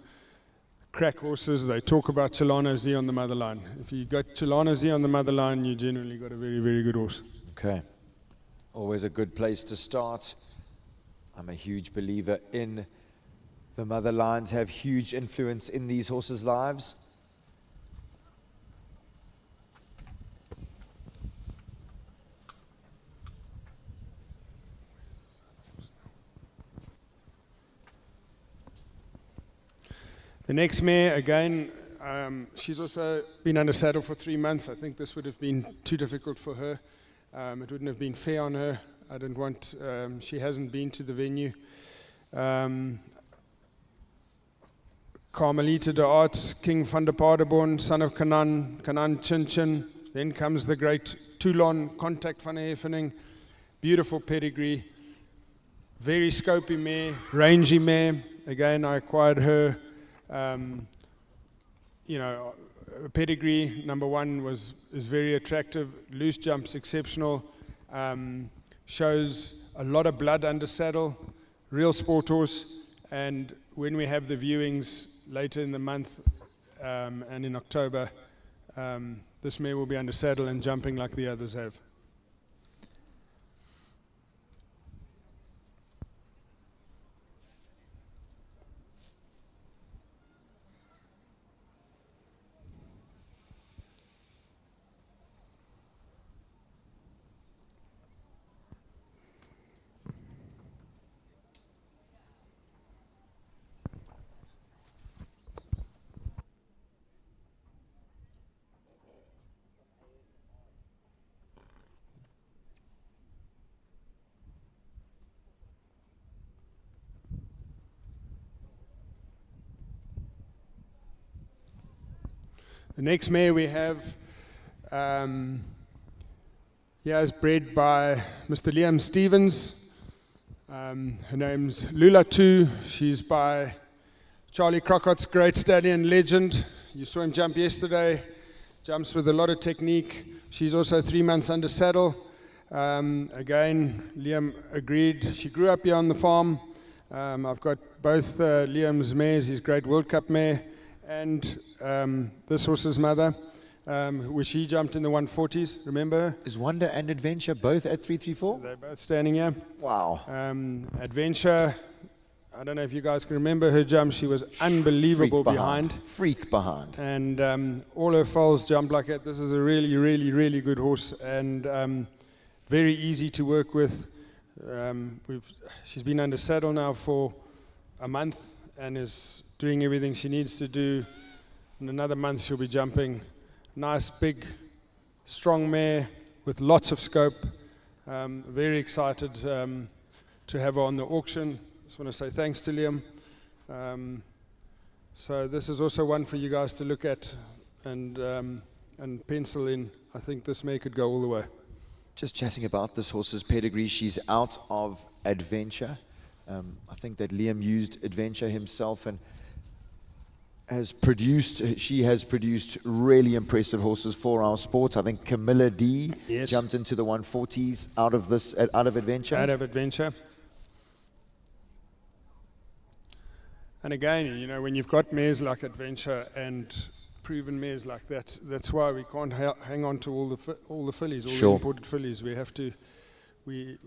crack horses, they talk about Chilano Z on the mother line. If you got Chilano Z on the mother line, you generally got a very, very good horse. Okay. Always a good place to start. I'm a huge believer in the mother lines have huge influence in these horses' lives. The next mare, again, she's also been under saddle for 3 months. I think this would have been too difficult for her. It wouldn't have been fair on her. I didn't want, she hasn't been to the venue. Carmelita de Arts, King van der Paderborn, son of Kanan Chin Chin. Then comes the great Toulon, Contact van Heffening. Beautiful pedigree. Very scopy mare, rangy mare. Again, I acquired her. Pedigree number 1 is very attractive. Loose jumps exceptional. Shows a lot of blood under saddle. Real sport horse. And when we have the viewings later in the month and in October, this mare will be under saddle and jumping like the others have. The next mare we have is bred by Mr. Liam Stevens. Her name's Lula 2. She's by Charlie Crockett's great stallion legend. You saw him jump yesterday. Jumps with a lot of technique. She's also 3 months under saddle. Again, Liam agreed. She grew up here on the farm. I've got both Liam's mares, his great World Cup mare, and this horse's mother, which he jumped in the 140s, remember her? Is Wonder and Adventure both at 334? They're both standing here. Wow. Adventure, I don't know if you guys can remember her jump. She was unbelievable behind. Freak behind. And all her foals jump like that. This is a really, really, really good horse, and very easy to work with. She's been under saddle now for a month and is doing everything she needs to do. In another month she'll be jumping. Nice, big, strong mare with lots of scope. Very excited to have her on the auction. Just want to say thanks to Liam. So this is also one for you guys to look at and pencil in. I think this mare could go all the way. Just chatting about this horse's pedigree, she's out of Adventure. I think that Liam used Adventure himself and she has produced really impressive horses for our sport. I think Camilla D jumped into the 140s out of Adventure. Out of Adventure. And again, you know, when you've got mares like Adventure and proven mares like that, that's why we can't hang on to all the fillies, all the imported fillies. We have to, we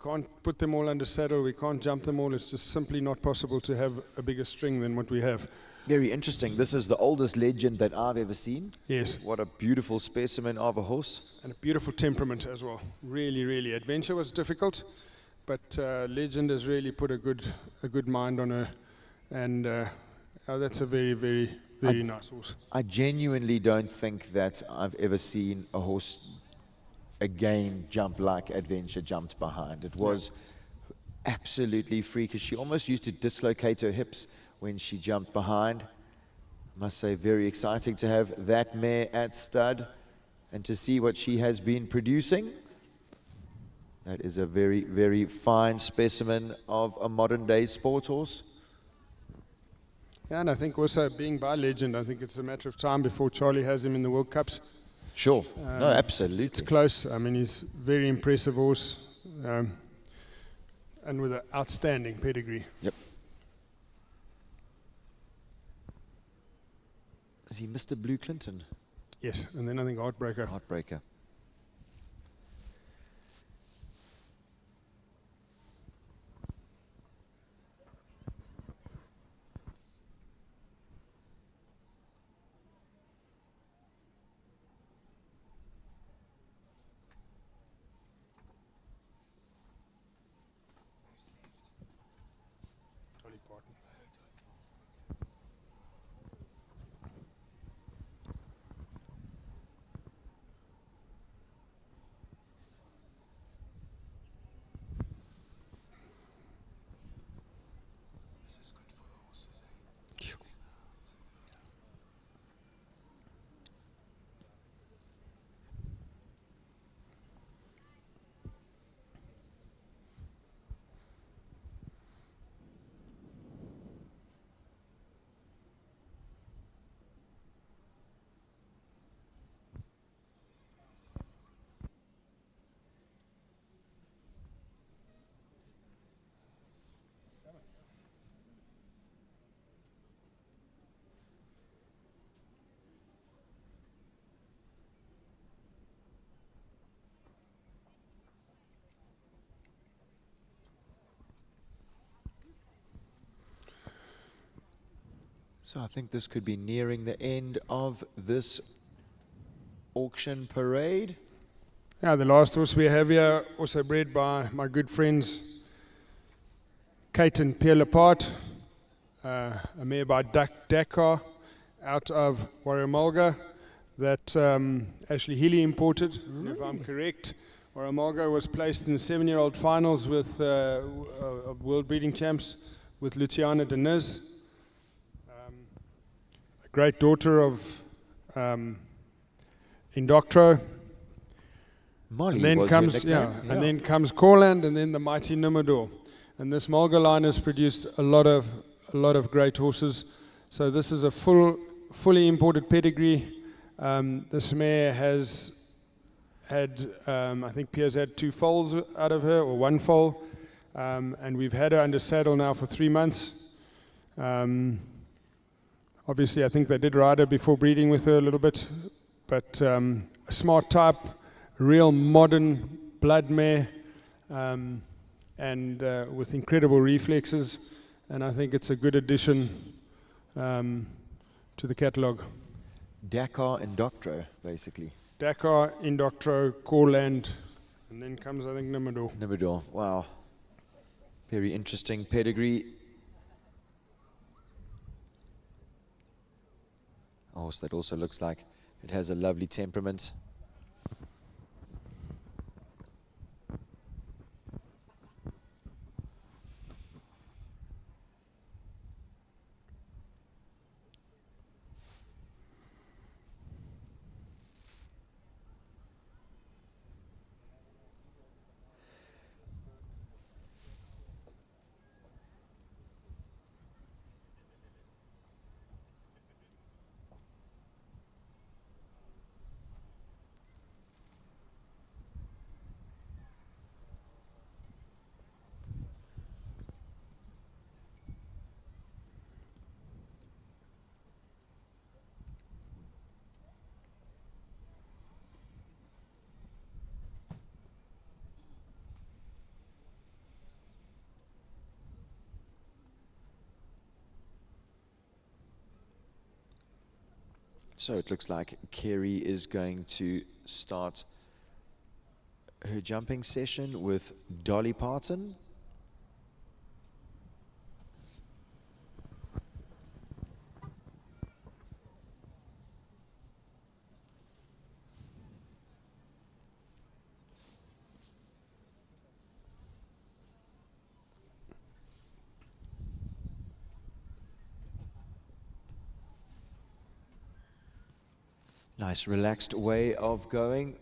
can't put them all under saddle. We can't jump them all. It's just simply not possible to have a bigger string than what we have. Very interesting. This is the oldest Legend that I've ever seen. Yes. What a beautiful specimen of a horse. And a beautiful temperament as well. Really, really. Adventure was difficult, but Legend has really put a good mind on her. And that's a very, very, very nice horse. I genuinely don't think that I've ever seen a horse again jump like Adventure jumped behind. It was absolutely freakish. She almost used to dislocate her hips when she jumped behind. I must say, very exciting to have that mare at stud and to see what she has been producing. That is a very, very fine specimen of a modern day sport horse. Yeah, and I think also being by Legend, I think it's a matter of time before Charlie has him in the World Cups. Sure. No, absolutely. It's close. I mean, he's a very impressive horse and with an outstanding pedigree. Yep. Is he Mr. Blue Clinton? Yes, and then I think Heartbreaker. Heartbreaker. So I think this could be nearing the end of this auction parade. Yeah, the last horse we have here, also bred by my good friends Kate and Pierre Laporte, a mare by Dakar out of Warramalga that Ashley Healy imported, if I'm correct. Warramalga was placed in the 7-year-old finals with World Breeding Champs with Luciana Deniz. Great daughter of Indoctro. Molly And then was comes her nickname. and then comes Corland, and then the mighty Numador. And this Mulga line has produced a lot of great horses. So this is a fully imported pedigree. This mare has had, I think Pierre's had 2 foals out of her, or 1 foal, and we've had her under saddle now for 3 months. Obviously, I think they did ride her before breeding with her a little bit, but a smart type, real modern blood mare, and with incredible reflexes. and I think it's a good addition to the catalogue. Dakar and Doctro, basically. Dakar, Indoctro, Coreland, and then comes, I think, Nimador. Nimador, wow. Very interesting pedigree. A horse that also looks like it has a lovely temperament. So it looks like Kerry is going to start her jumping session with Dolly Parton. Nice relaxed way of going.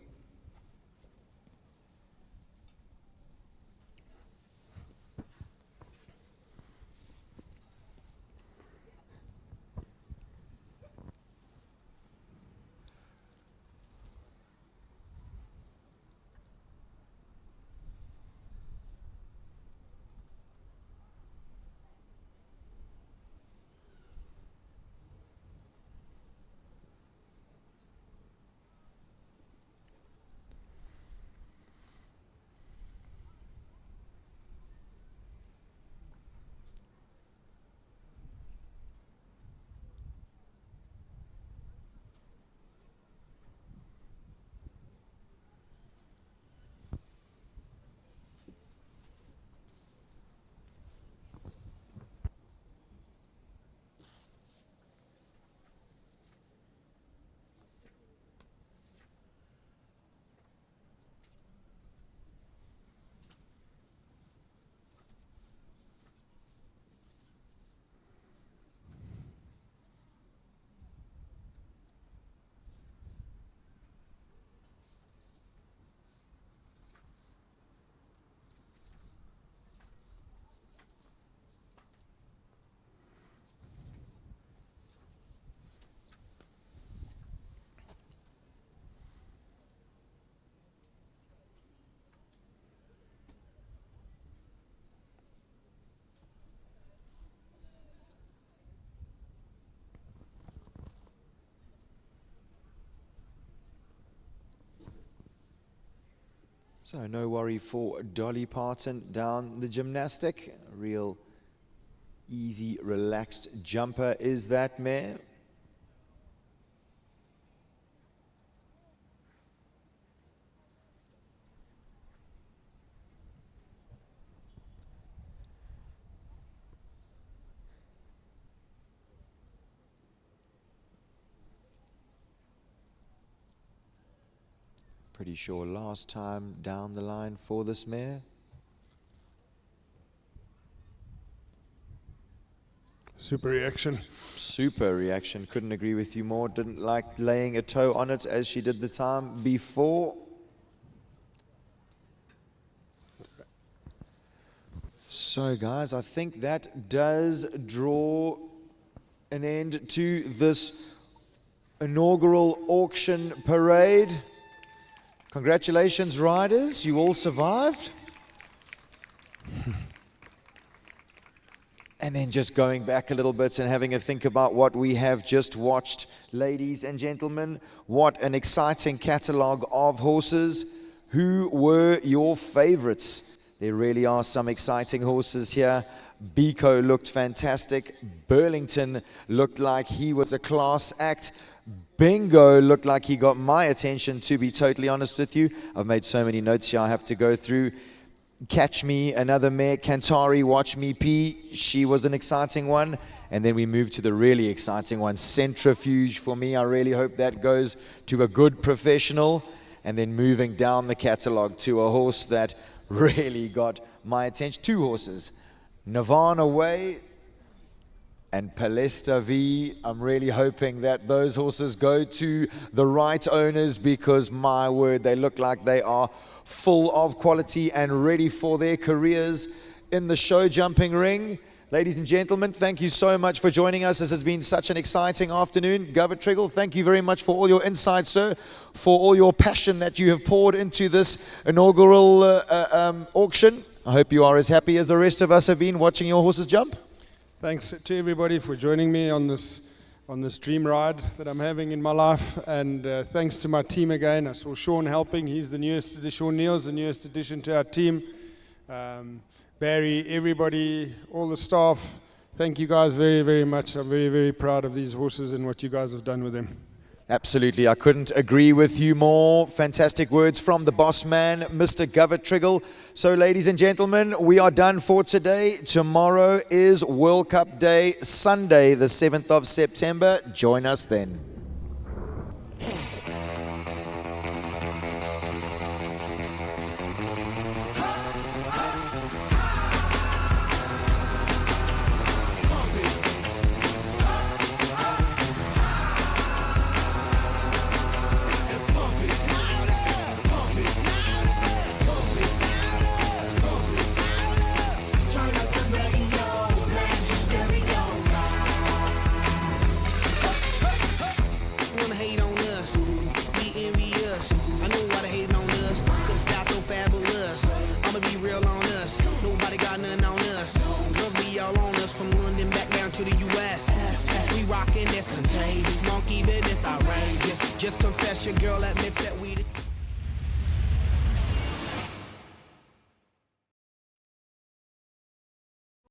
So no worry for Dolly Parton down the gymnastic. A real easy, relaxed jumper is that mare. Pretty sure last time down the line for this mare. Super reaction. Super reaction. Couldn't agree with you more. Didn't like laying a toe on it as she did the time before. So guys, I think that does draw an end to this inaugural auction parade. Congratulations, riders. You all survived. And then just going back a little bit and having a think about what we have just watched. Ladies and gentlemen, what an exciting catalogue of horses. Who were your favorites? There really are some exciting horses here. Biko looked fantastic. Burlington looked like he was a class act. Bingo looked like he got my attention, to be totally honest with you. I've made so many notes here I have to go through. Catch Me, another mare. Kantari, Watch Me P. She was an exciting one. And then we move to the really exciting one, Centrifuge. For me, I really hope that goes to a good professional. And then moving down the catalogue to a horse that really got my attention. Two horses, Nirvana Way and Palesta V. I'm really hoping that those horses go to the right owners, because my word, they look like they are full of quality and ready for their careers in the show jumping ring. Ladies and gentlemen, thank you so much for joining us. This has been such an exciting afternoon. Govert Triggle, thank you very much for all your insights, sir, for all your passion that you have poured into this inaugural auction. I hope you are as happy as the rest of us have been watching your horses jump. Thanks to everybody for joining me on this dream ride that I'm having in my life, and thanks to my team again. I saw Sean helping. He's the newest addition. Sean Neal's the newest addition to our team. Barry, everybody, all the staff. Thank you guys very, very much. I'm very, very proud of these horses and what you guys have done with them. Absolutely, I couldn't agree with you more. Fantastic words from the boss man, Mr. Govert Triggle. So, ladies and gentlemen, we are done for today. Tomorrow is World Cup Day, Sunday, the 7th of September. Join us then. To the US, we rockin', that's contagious. Monkey business outrageous. Just confess your girl admits that we